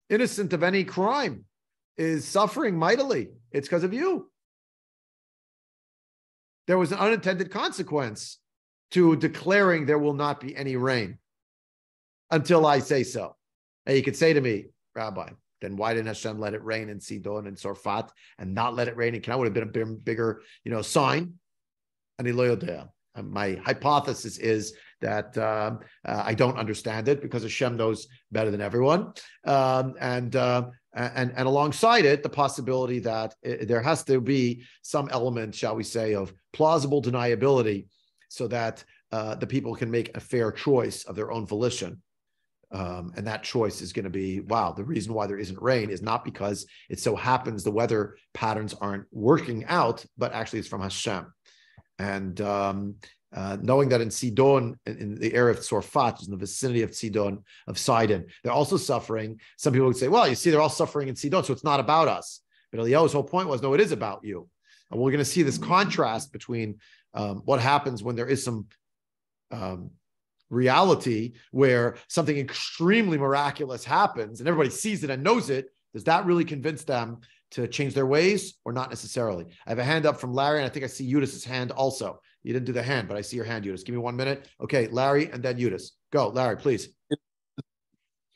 innocent of any crime is suffering mightily. It's because of you. There was an unintended consequence to declaring there will not be any rain until I say so. Now you could say to me, Rabbi, then why didn't Hashem let it rain in Sidon and Sorfat and not let it rain in Canaan? Would have been a bigger, sign. And my hypothesis is that I don't understand it because Hashem knows better than everyone. And alongside it, the possibility that there has to be some element, shall we say, of plausible deniability so that the people can make a fair choice of their own volition. And that choice is going to be, wow, the reason why there isn't rain is not because it so happens the weather patterns aren't working out, but actually it's from Hashem. And knowing that in Sidon, in the area of Sorfat, in the vicinity of Sidon, of Sidon, they're also suffering. Some people would say, well, you see, they're all suffering in Sidon, so it's not about us. But Eliyahu's whole point was, no, it is about you. And we're going to see this contrast between what happens when there is some reality where something extremely miraculous happens and everybody sees it and knows it. Does that really convince them to change their ways or not necessarily? I have a hand up from Larry, and I think I see Eudis's hand also. You didn't do the hand, but I see your hand, Eudis. Give me 1 minute. Okay, Larry, and then Eudis. Go, Larry, please.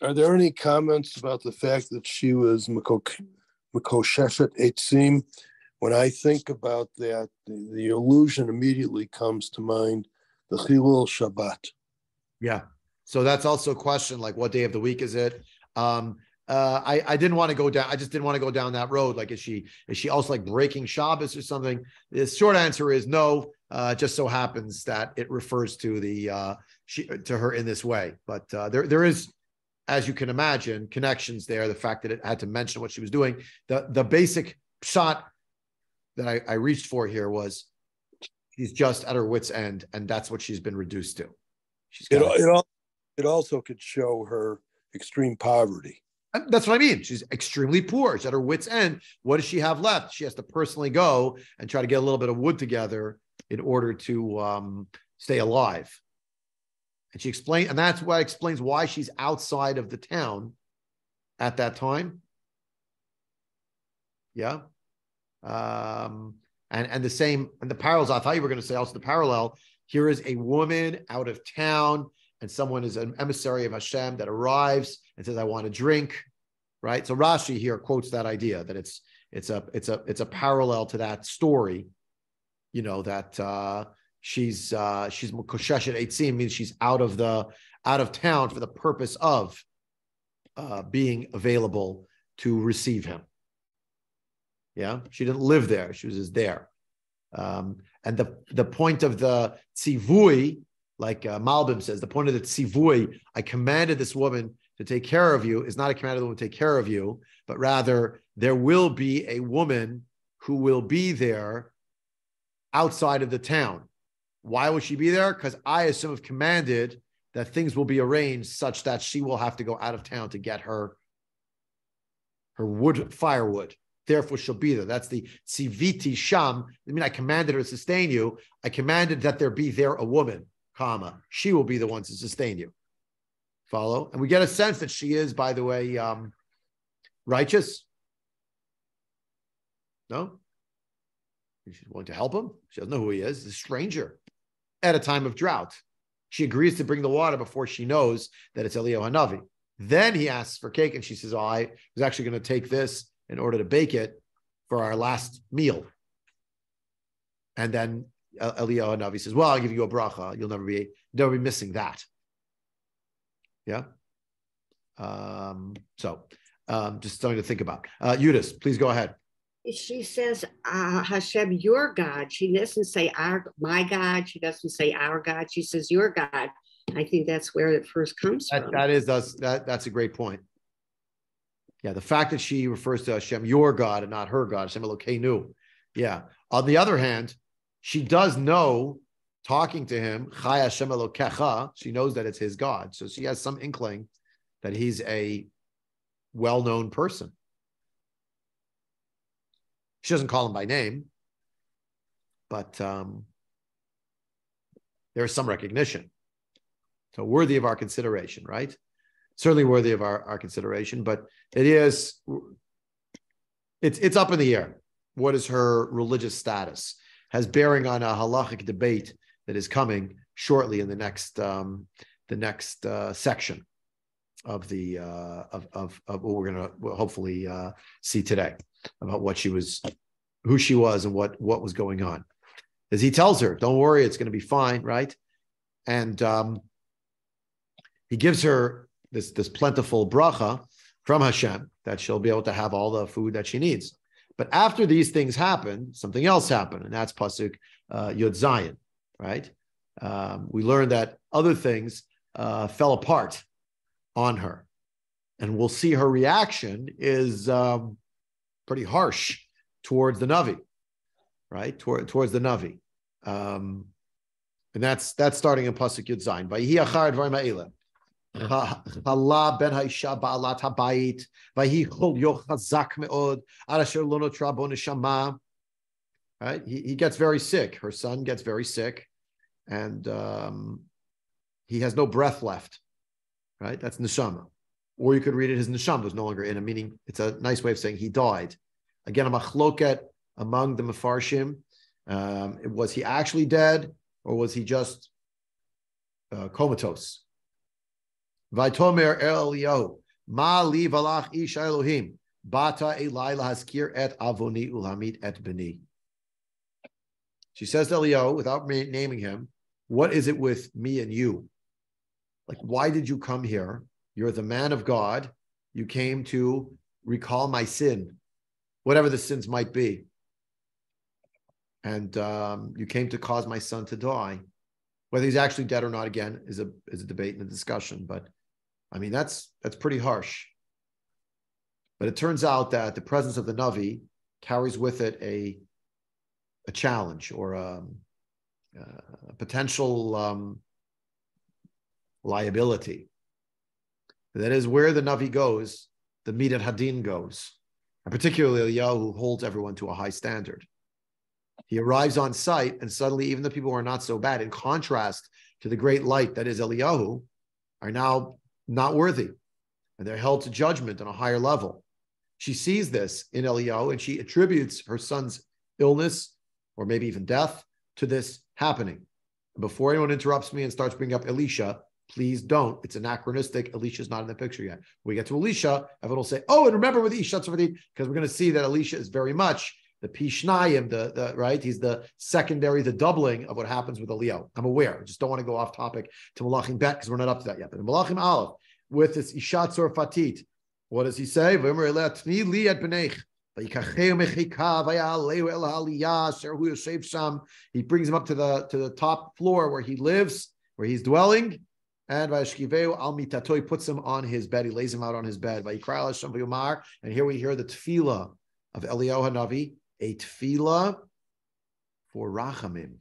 Are there any comments about the fact that she was Makosheshet Eitzim? When I think about that, the illusion immediately comes to mind, the Chilul Shabbat. Yeah. So that's also a question, like what day of the week is it? I didn't want to go down. I just didn't want to go down that road. Like, is she also like breaking Shabbos or something? The short answer is no. Just so happens that it refers to to her in this way. But there is, as you can imagine, connections there. The fact that it had to mention what she was doing. The basic shot that I reached for here was she's just at her wit's end, and that's what she's been reduced to. It also could show her extreme poverty. That's what I mean. She's extremely poor. She's at her wit's end. What does she have left? She has to personally go and try to get a little bit of wood together in order to stay alive. And she explained, and that's what explains why she's outside of the town at that time. Yeah. And the same, and the parallels, I thought you were going to say also the parallel. Here is a woman out of town, and someone is an emissary of Hashem that arrives and says, I want a drink, right? So Rashi here quotes that idea that it's a parallel to that story, that she's Mekoseshet Eitzim, means she's out of town for the purpose of being available to receive him. Yeah, she didn't live there; she was just there. And the point of the tzivui, like Malbim says, the point of the tzivui, I commanded this woman to take care of you, is not a command of the woman to take care of you, but rather there will be a woman who will be there outside of the town. Why would she be there? Because I assume have commanded that things will be arranged such that she will have to go out of town to get her firewood. Therefore, she'll be there. That's the tziviti sham. I mean, I commanded her to sustain you. I commanded that there be there a woman, comma. She will be the one to sustain you. Follow? And we get a sense that she is, by the way, righteous. No? She's willing to help him. She doesn't know who he is. He's a stranger at a time of drought. She agrees to bring the water before she knows that it's Eliyahu Hanavi. Then he asks for cake, and she says, I was actually going to take this in order to bake it for our last meal. And then Eliyahu Hanavi says, well, I'll give you a bracha. You'll never be missing that. Yeah? Just something to think about. Yudis, please go ahead. She says, Hashem, your God. She doesn't say my God. She doesn't say our God. She says your God. I think that's where it first comes from. That's a great point. Yeah, the fact that she refers to Hashem, your God, and not her God, Hashem Elokeinu. Yeah. On the other hand, she does know, talking to him, Chai Hashem Elokecha, she knows that it's his God. So she has some inkling that he's a well-known person. She doesn't call him by name, but there's some recognition. So worthy of our consideration, right? Certainly worthy of our consideration, but it's up in the air. What is her religious status? Has bearing on a halachic debate that is coming shortly in the next section of the of what we're going to hopefully see today about who she was and what was going on. As he tells her, don't worry, it's going to be fine, right? And he gives her this plentiful bracha from Hashem that she'll be able to have all the food that she needs. But after these things happen, something else happened, and that's pasuk Yud Zayin, right? We learned that other things fell apart on her, and we'll see her reaction is pretty harsh towards the Navi, right? Towards the Navi, and that's starting in pasuk Yud Zayin. Vayhi achar dvarim ha'eleh. Allah ben Haisha ba'alat habayit vayhi chol yoch chazak me'od ad asher lo notra bo neshama. Right, he gets very sick. Her son gets very sick, and he has no breath left. Right, that's neshama. Or you could read it, his neshama was no longer in him, meaning it's a nice way of saying he died. Again, a machloket among the mefarshim. Was he actually dead, or was he just comatose? Vaitomer Eliyahu, ma li valach ish Elohim, bata elai lahaskir et avoni ulamit et beni. She says to Eliyahu, without naming him, what is it with me and you? Like, why did you come here? You're the man of God. You came to recall my sin, whatever the sins might be. And you came to cause my son to die. Whether he's actually dead or not, again, is a debate and a discussion. But I mean, that's pretty harsh. But it turns out that the presence of the Navi carries with it a challenge or a potential liability. That is, where the Navi goes, the Midat Hadin goes. And particularly Eliyahu, who holds everyone to a high standard. He arrives on site, and suddenly even the people who are not so bad, in contrast to the great light that is Eliyahu, are now not worthy. And they're held to judgment on a higher level. She sees this in Eliyahu, and she attributes her son's illness, or maybe even death, to this happening. Before anyone interrupts me and starts bringing up Elisha, please don't. It's anachronistic. Elisha's not in the picture yet. When we get to Elisha, everyone will say, oh, and remember with Isha Tzvatit, because we're going to see that Elisha is very much the Pishnayim, the right? He's the secondary, the doubling of what happens with Eliyahu. I'm aware. I just don't want to go off topic to Melachim Bet because we're not up to that yet. But in Melachim Alef, with this Isha Tzorfatit, what does he say? He brings him up to the top floor where he lives, where he's dwelling, and he puts him on his bed. He lays him out on his bed. And here we hear the tefillah of Eliyahu Hanavi, a tefillah for Rachamim.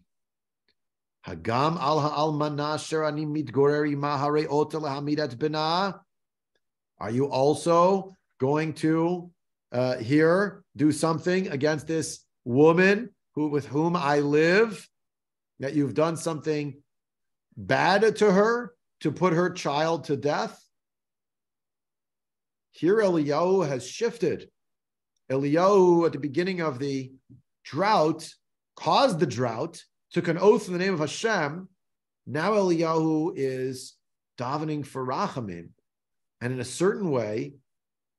Hagam al ha'almana asher ani mitgorer ima hare'ot lehamidat bina. Are you also going to do something against this woman with whom I live, that you've done something bad to her to put her child to death? Here Eliyahu has shifted. Eliyahu, at the beginning of the drought, caused the drought, took an oath in the name of Hashem. Now Eliyahu is davening for Rachamim. And in a certain way,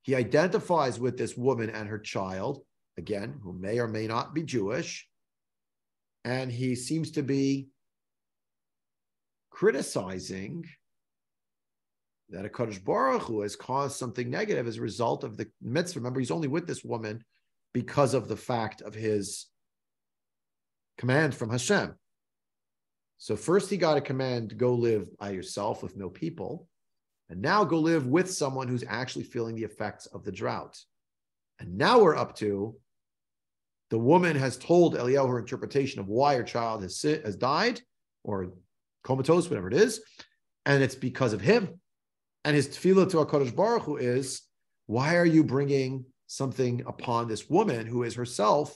he identifies with this woman and her child, again, who may or may not be Jewish. And he seems to be criticizing that a Kadosh Baruch Hu has caused something negative as a result of the mitzvah. Remember, he's only with this woman because of the fact of his command from Hashem. So first he got a command to go live by yourself with no people, and now go live with someone who's actually feeling the effects of the drought. And now we're up to the woman has told Eliyahu her interpretation of why her child has died, or comatose, whatever it is, and it's because of him. And his tefillah to HaKadosh Baruch Hu is, why are you bringing something upon this woman who is herself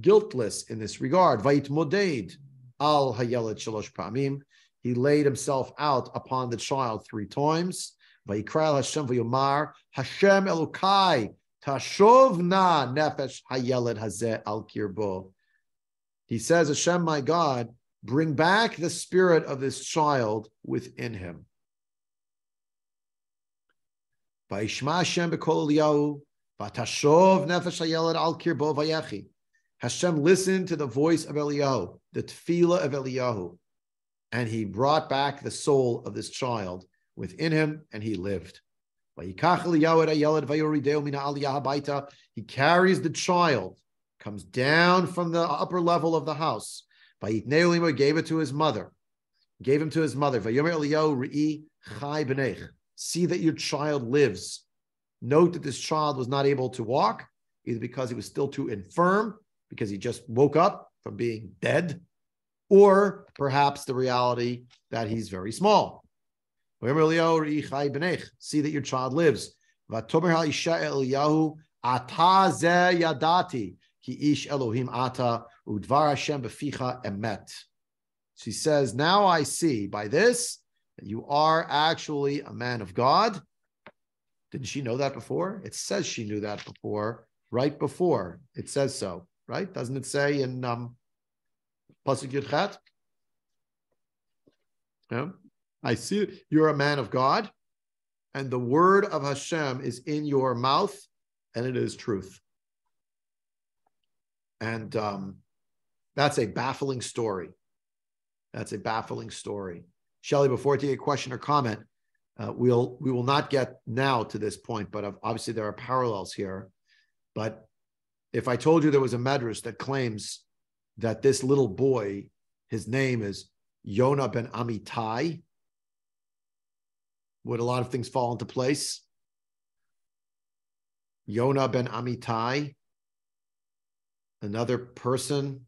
guiltless in this regard? Vayit moded al hayeled shalosh pa'amim. He laid himself out upon the child 3 times. Vayikra Hashem v'yomar Hashem Elokai tashov na nefesh hayeled hazeh al kirbo. He says, Hashem, my God, bring back the spirit of this child within him. Vayishma Hashem b'kol Eliyahu v'tashov nefesh hayeled al kirbo vayechi. Hashem listened to the voice of Eliyahu, the tefillah of Eliyahu, and he brought back the soul of this child within him, and he lived. He carries the child, comes down from the upper level of the house. Gave it to his mother. Gave him to his mother. See that your child lives. Note that this child was not able to walk, either because he was still too infirm, because he just woke up from being dead, or perhaps the reality that he's very small. See that your child lives. She says, now I see by this that you are actually a man of God. Didn't she know that before? It says she knew that before, right before. It says so, right? Doesn't it say in Pasuk Yud Chet? Yeah. I see you're a man of God, and the word of Hashem is in your mouth, and it is truth. And that's a baffling story. That's a baffling story. Shelley, before I take a question or comment, we will not get now to this point, but obviously there are parallels here. But if I told you there was a medrash that claims that this little boy, his name is Yonah ben Amitai, would a lot of things fall into place? Yonah ben Amitai, another person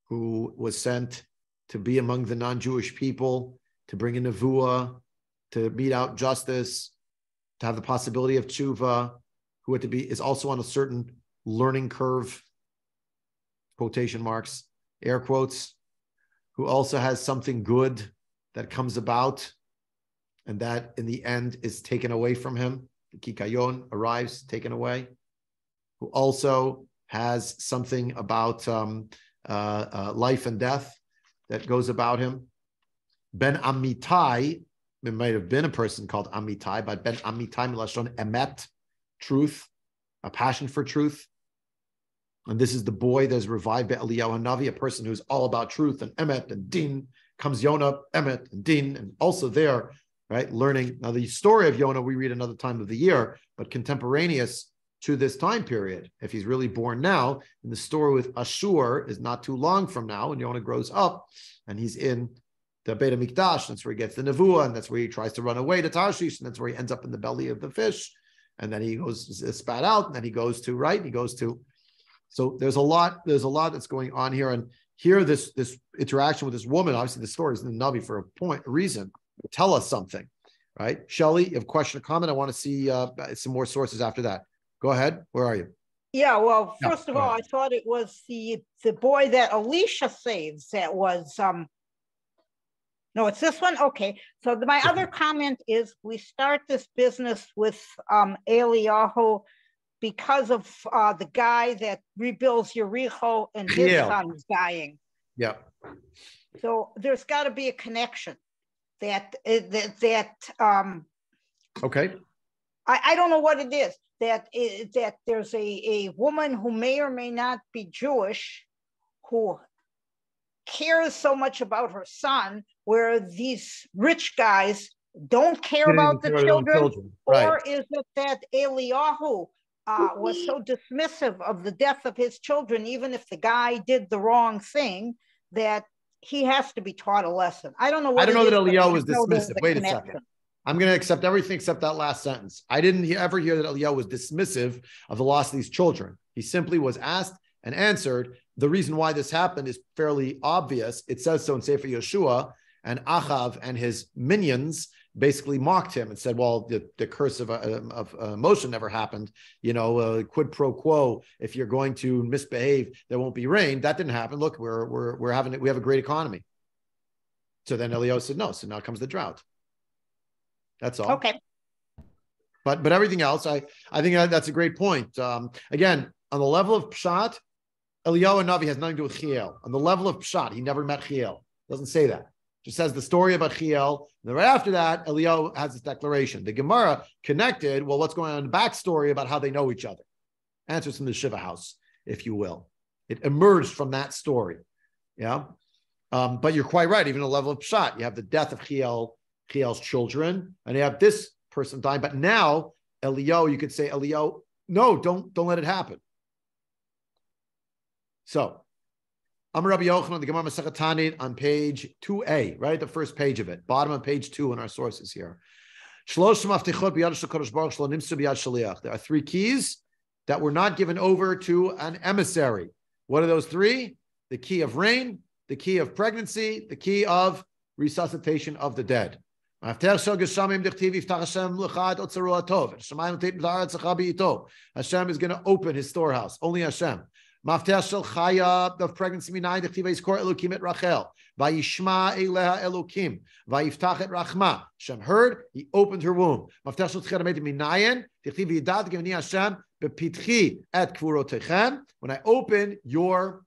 who was sent to be among the non-Jewish people, to bring a nevuah, to mete out justice, to have the possibility of tshuva, who had to be is also on a certain learning curve, quotation marks, air quotes, who also has something good that comes about, and that in the end is taken away from him. The kikayon arrives, taken away, who also has something about life and death that goes about him. Ben Amitai it might have been a person called Amitai, but Ben Amitai Milashon Emet, truth, a passion for truth. And this is the boy that's revived by Eliyahu Hanavi, a person who's all about truth and Emet and Din. Comes Yonah, Emet, and Din, and also there, right, learning. Now, the story of Yonah we read another time of the year, but contemporaneous to this time period. If he's really born now, and the story with Ashur is not too long from now, and Yonah grows up, and he's in the Beit HaMikdash, that's where he gets the Nevuah, and that's where he tries to run away to Tarshish, and that's where he ends up in the belly of the fish, and then he goes spat out, and then he goes to, right, he goes to, so there's a lot that's going on here, and here this interaction with this woman, obviously the story is in the Navi for a reason, tell us something, right? Shelley, you have a question or comment? I want to see some more sources after that. Go ahead. Where are you? Yeah, well, first of all, I thought it was the boy that Alicia saves that was, no, it's this one? Okay. So my other comment is we start this business with Eliyahu because of the guy that rebuilds Yericho and his son is dying. Yeah. So there's got to be a connection that okay. I don't know what it is, that there's a woman who may or may not be Jewish who cares so much about her son, where these rich guys don't care about the children. Right. Or is it that Eliyahu was so dismissive of the death of his children, even if the guy did the wrong thing, that he has to be taught a lesson? I don't know. I don't know that Eliyahu was dismissive. Wait a second. I'm going to accept everything except that last sentence. I didn't ever hear that Eliyahu was dismissive of the loss of these children. He simply was asked and answered. The reason why this happened is fairly obvious. It says so in Sefer Yeshua, and Achav and his minions basically mocked him and said, well, the curse of Moshe never happened. You know, quid pro quo. If you're going to misbehave, there won't be rain. That didn't happen. Look, we have a great economy. So then Eliyahu said no. So now comes the drought. That's all. Okay. But everything else, I think that's a great point. Again, on the level of Pshat, Eliyahu Navi has nothing to do with Chiel. On the level of Pshat, he never met Chiel. Doesn't say that. Just says the story about Chiel. And then right after that, Eliyahu has this declaration. The Gemara connected, well, what's going on in the backstory about how they know each other? Answers from the Shiva house, if you will. It emerged from that story. Yeah. But you're quite right. Even at the level of Pshat, you have the death of Chiel's children, and you have this person dying. But now, Eliyahu, you could say, Eliyahu, no, don't let it happen. So, Amar Rabbi Yochanan, the Gemara Masechet Tanit on page 2a, right? The first page of it, bottom of page 2 in our sources here. There are 3 keys that were not given over to an emissary. What are those 3? The key of rain, the key of pregnancy, the key of resuscitation of the dead. Hashem is going to open his storehouse. Only Hashem. Maftech shel chaya of pregnancy minayin dechtiva yiskor Elokim et Rachel vayishma eleha Elokim vayiftach et Rachma. Hashem heard, he opened her womb. Maftech shel tchira meid minayin dechtiva yidat gevni Hashem bepitchi et kvurotechem. When I open your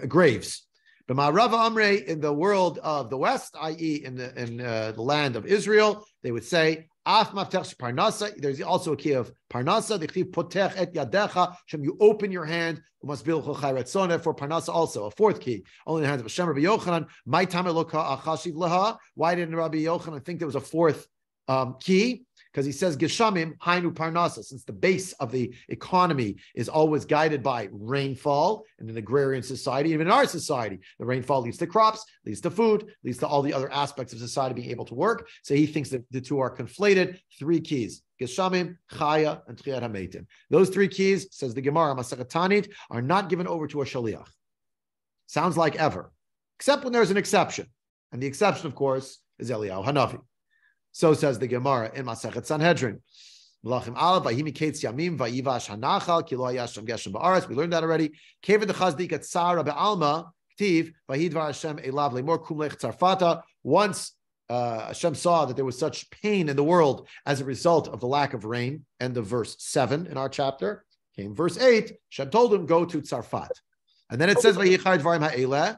graves. But Ma'arava Amrei, in the world of the West, i.e., in the land of Israel, they would say, Af maftech parnasa. There's also a key of parnasa. The chtiv potech et yadecha. Shem, you open your hand. Umasbil chayret sona for parnasa also. A 4th key, only in the hands of Hashem. Rabbi Yochanan, my time eloka achashiv laha. Why didn't Rabbi Yochanan think there was a 4th key? Because he says Geshamim Hainu Parnasa, since the base of the economy is always guided by rainfall in an agrarian society, even in our society, the rainfall leads to crops, leads to food, leads to all the other aspects of society being able to work. So he thinks that the 2 are conflated. 3 keys: Geshamim, Chaya, and Tchiyat HaMeitim. Those 3 keys, says the Gemara Masechet Tanit, are not given over to a shaliach. Sounds like ever, except when there's an exception, and the exception, of course, is Eliyahu Hanavi. So says the Gemara in Masechet Sanhedrin. Melachim Alef, vayimi ketz yamim, vayivash hanachal, ki lo haya Hashem geshem ba'aretz. We learned that already. Keved dechazdik et tzara be'alma, ktiv, vayidvar Hashem elav lemor kumlech tzarfata. Once Hashem saw that there was such pain in the world as a result of the lack of rain, end of verse 7 in our chapter, came verse 8, Hashem told him, go to Tzarfat. And then it says, vayichar dvarim ha'eleh.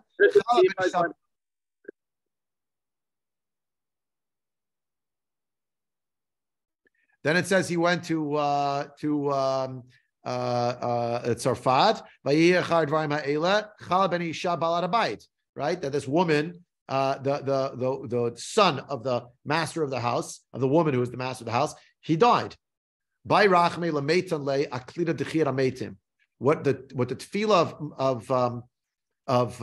Then it says he went to Tzarfat. Right, that this woman, the son of the master of the house, of the woman who was the master of the house, he died. What the tefillah of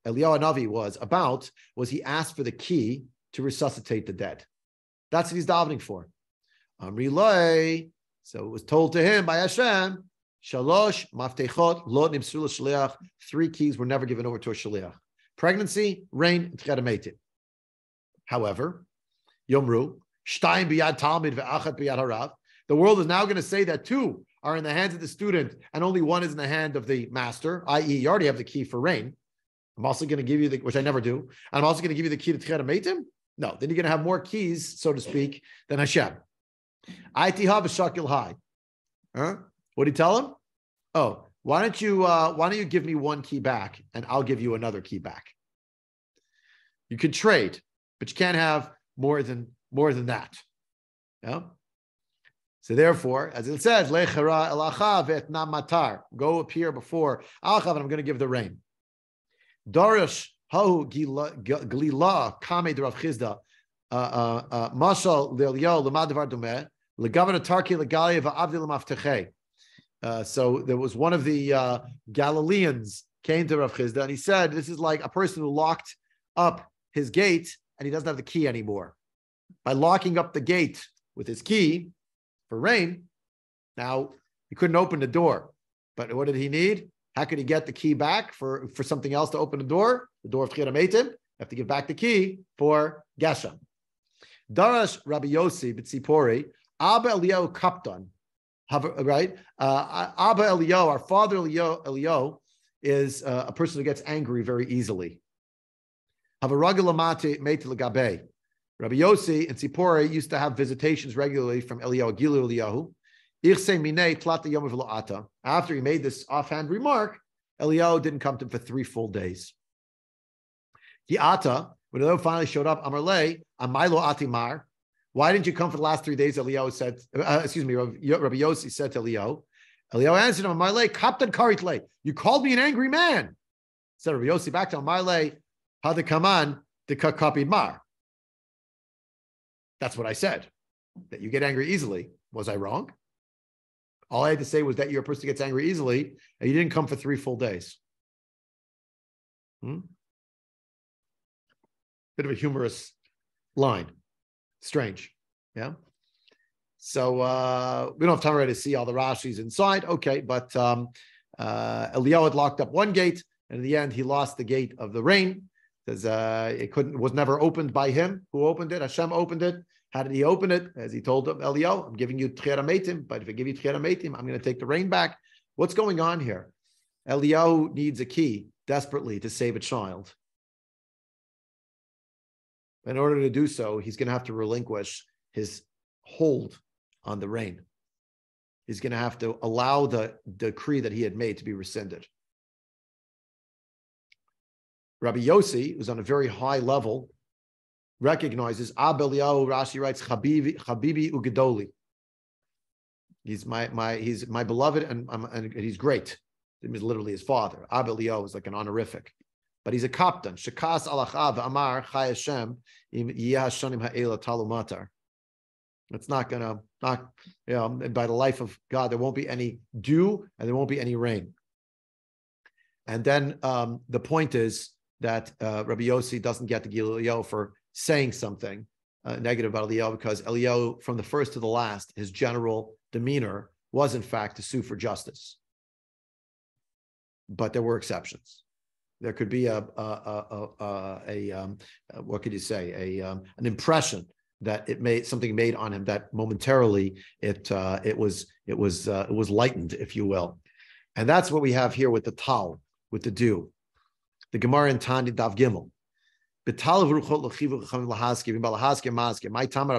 Eliyahu Hanavi was about was he asked for the key to resuscitate the dead. That's what he's davening for. Amrilay. So it was told to him by Hashem, Shalosh maftechot lo nimsru l'shliach. 3 keys were never given over to a shliach: pregnancy, rain, and tchiat meitim. However, Yomru shtayim biyad talmid ve'achat biyad harav. The world is now going to say that 2 are in the hands of the student and only 1 is in the hand of the master, i.e., you already have the key for rain. I'm also going to give you the, which I never do, and I'm also going to give you the key to tchiat meitim. No, then you're going to have more keys, so to speak, than Hashem. Aitiha v'shakil hai. What did he tell him? Oh, why don't you give me 1 key back and I'll give you another key back. You can trade, but you can't have more than that. Yeah. So therefore, as it says, lechara elacha ve'etnam matar. Go appear before Achav, and I'm going to give the rain. Darish hahu glila kame derav Chizda. Mashal le'Eliyahu l'madavar domeh le'gavana tarki le'galia va'avdi l'maftechei. So there was one of the Galileans came to Rav Chizda and he said, this is like a person who locked up his gate and he doesn't have the key anymore. By locking up the gate with his key for rain, now he couldn't open the door. But what did he need? How could he get the key back for something else to open the door of Tchiat Meitim? You have to give back the key for Geshem. Darash Rabbi Yossi B'tzipori, Abba Eliyahu Kaptan. Right? Abba Eliyahu, our father Eliyahu, is a person who gets angry very easily. Rabbi Yossi and Tzipori used to have visitations regularly from Eliyahu Gilu Eliyahu. After he made this offhand remark, Eliyahu didn't come to him for 3 full days. When Eliyahu finally showed up, Amarle, Amailo Atimar. Why didn't you come for the last 3 days? Eliyahu said, Rabbi Yossi said to Eliyahu. Eliyahu answered him, Amarle, Kaptan Karitle. You called me an angry man. Said Rabbi Yossi back to Amarle, Hadakaman de Kakapid Mar. That's what I said. That you get angry easily. Was I wrong? All I had to say was that you're a person who gets angry easily, and you didn't come for 3 full days. Bit of a humorous line. Strange. Yeah. So we don't have time already to see all the Rashis inside. Okay, but Eliyahu had locked up 1 gate, and in the end, he lost the gate of the rain. Because it was never opened by him. Who opened it? Hashem opened it. How did he open it? As he told Eliyahu, I'm giving you Tchiat Meitim, but if I give you Tchiat Meitim, I'm going to take the rain back. What's going on here? Eliyahu needs a key desperately to save a child. In order to do so, he's going to have to relinquish his hold on the rain. He's going to have to allow the decree that he had made to be rescinded. Rabbi Yossi, who's on a very high level, recognizes Abba Eliyahu. Rashi writes, Chabibi Ugedoli. He's my beloved and he's great. He's literally his father. Abba Eliyahu is like an honorific, but he's a kaptan. Shekas alachav amar Chai Hashem im yihashanim ha'ela talumatar. It's not gonna by the life of God there won't be any dew and there won't be any rain. And then the point is that Rabbi Yossi doesn't get the Eliyahu for saying something negative about Eliyahu, because Eliyahu, from the first to the last, his general demeanor was in fact to sue for justice. But there were exceptions. There could be what could you say? An impression that something made on him that momentarily it was lightened, if you will, and that's what we have here with the tal, with the dew. The Gemara in Tani Dav Gimel. My Tamar Rabbi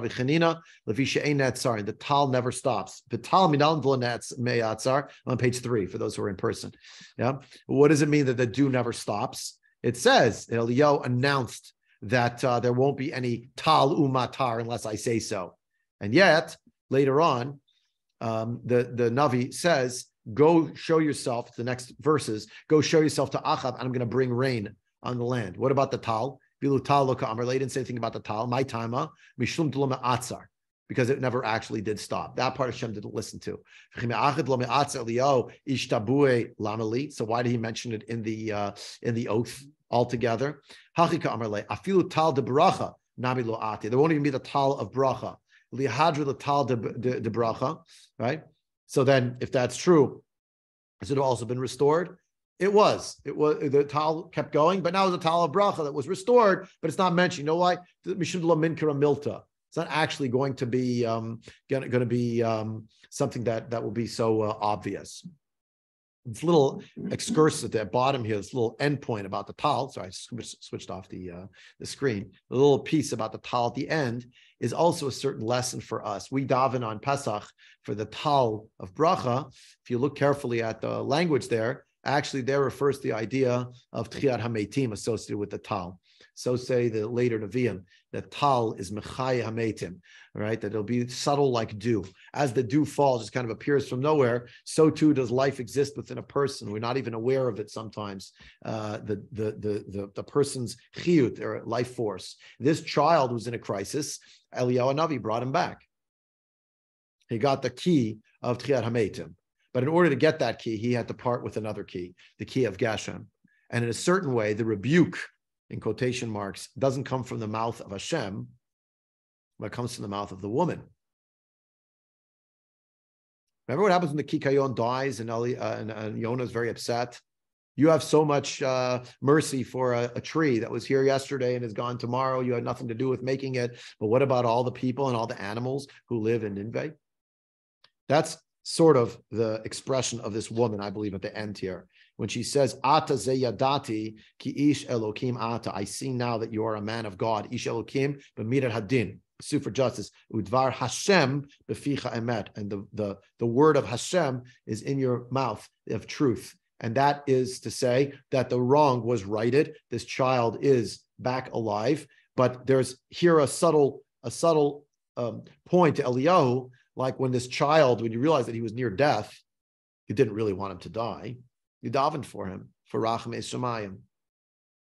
Chanina Levisha Ein Netzar. The tal never stops. Vital Minal Meyatzar on page 3 for those who are in person. Yeah. What does it mean that the dew never stops? It says that Eliyahu announced that there won't be any tal umatar unless I say so, and yet later on, the Navi says, go show yourself, the next verses, go show yourself to Achab, and I'm going to bring rain on the land. What about the Tal? Bilu Tal lo ka'amar. They didn't say anything about the Tal. My tama, mishum t'lo me'atzar, because it never actually did stop. That part Hashem didn't listen to. So why did he mention it in the oath altogether? There won't even be the tal of bracha. The tal de bracha, right? So then, if that's true, has it also been restored? It was. The tal kept going, but now it's a tal of bracha that was restored, but it's not mentioned. You know why? Milta. It's not actually going to be something that will be so obvious. This little excursus at the bottom here, this little endpoint about the tal. Sorry, I switched off the screen. The little piece about the tal at the end is also a certain lesson for us. We daven on Pesach for the tal of bracha. If you look carefully at the language there, actually there refers to the idea of tchiyat hametim associated with the tal. So say the later Nevi'im, that tal is mechaya hametim, right? That it'll be subtle like dew. As the dew falls, just kind of appears from nowhere, so too does life exist within a person. We're not even aware of it sometimes. The person's chiyut, their life force. This child was in a crisis. Eliyahu Navi brought him back. He got the key of tchiyat hametim. But in order to get that key, he had to part with another key, the key of Geshem. And in a certain way, the rebuke, in quotation marks, doesn't come from the mouth of Hashem, but it comes from the mouth of the woman. Remember what happens when the Kikayon dies and Yonah is very upset? You have so much mercy for a tree that was here yesterday and is gone tomorrow. You had nothing to do with making it. But what about all the people and all the animals who live in Nineveh? That's sort of the expression of this woman, I believe, at the end here. When she says, Ata zeyadati ki ish Elokim ata, I see now that you are a man of God. Ish Elokim b'mirat hadin, sue for justice. Udvar Hashem b'ficha emet, and the word of Hashem is in your mouth of truth. And that is to say that the wrong was righted. This child is back alive. But there's here a subtle point to Eliyahu, like when this child, when you realize that he was near death, you didn't really want him to die. You davened for him, for Rachamei Shemayim.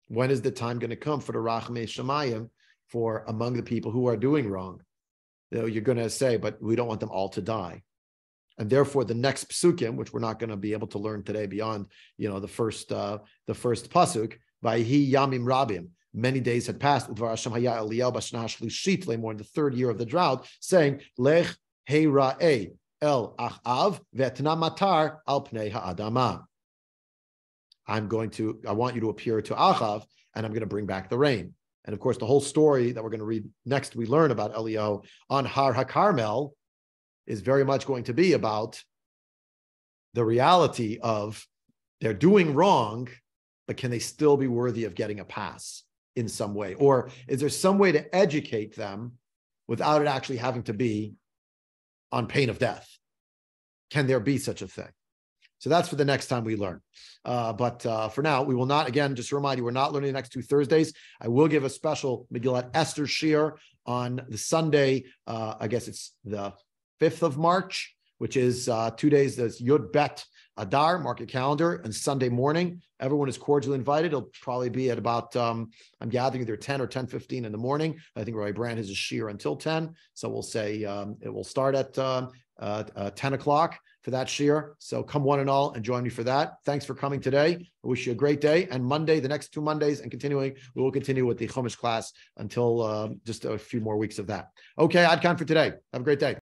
When is the time going to come for the Rachamei Shemayim for among the people who are doing wrong? You're going to say, but we don't want them all to die. And therefore, the next psukim, which we're not going to be able to learn today beyond, the first pasuk, Vayhi Yamim Rabim. Many days had passed. Udvar Hashem haya Eliyahu b'shana shlishit lemor, in the third year of the drought, saying, Lech heira'eh el achav ve'tna matar al pnei ha'adama. I want you to appear to Achav, and I'm going to bring back the rain. And of course, the whole story that we're going to read next, we learn about Eliyahu on Har HaKarmel, is very much going to be about the reality of they're doing wrong, but can they still be worthy of getting a pass in some way? Or is there some way to educate them without it actually having to be on pain of death? Can there be such a thing? So that's for the next time we learn. But for now, we will not, again, just to remind you, we're not learning the next 2 Thursdays. I will give a special Megillat Esther shir on the Sunday, I guess it's the 5th of March, which is 2 days, there's Yud Bet Adar, mark your calendar, and Sunday morning. Everyone is cordially invited. It'll probably be at about, I'm gathering either 10 or 10:15 in the morning. I think Rabbi Brand has a shir until 10. So we'll say it will start at 10 o'clock for that shir. So come one and all and join me for that. Thanks for coming today. I wish you a great day. And Monday, the next 2 Mondays and continuing, we will continue with the Chumash class until just a few more weeks of that. Okay, Adkan for today. Have a great day.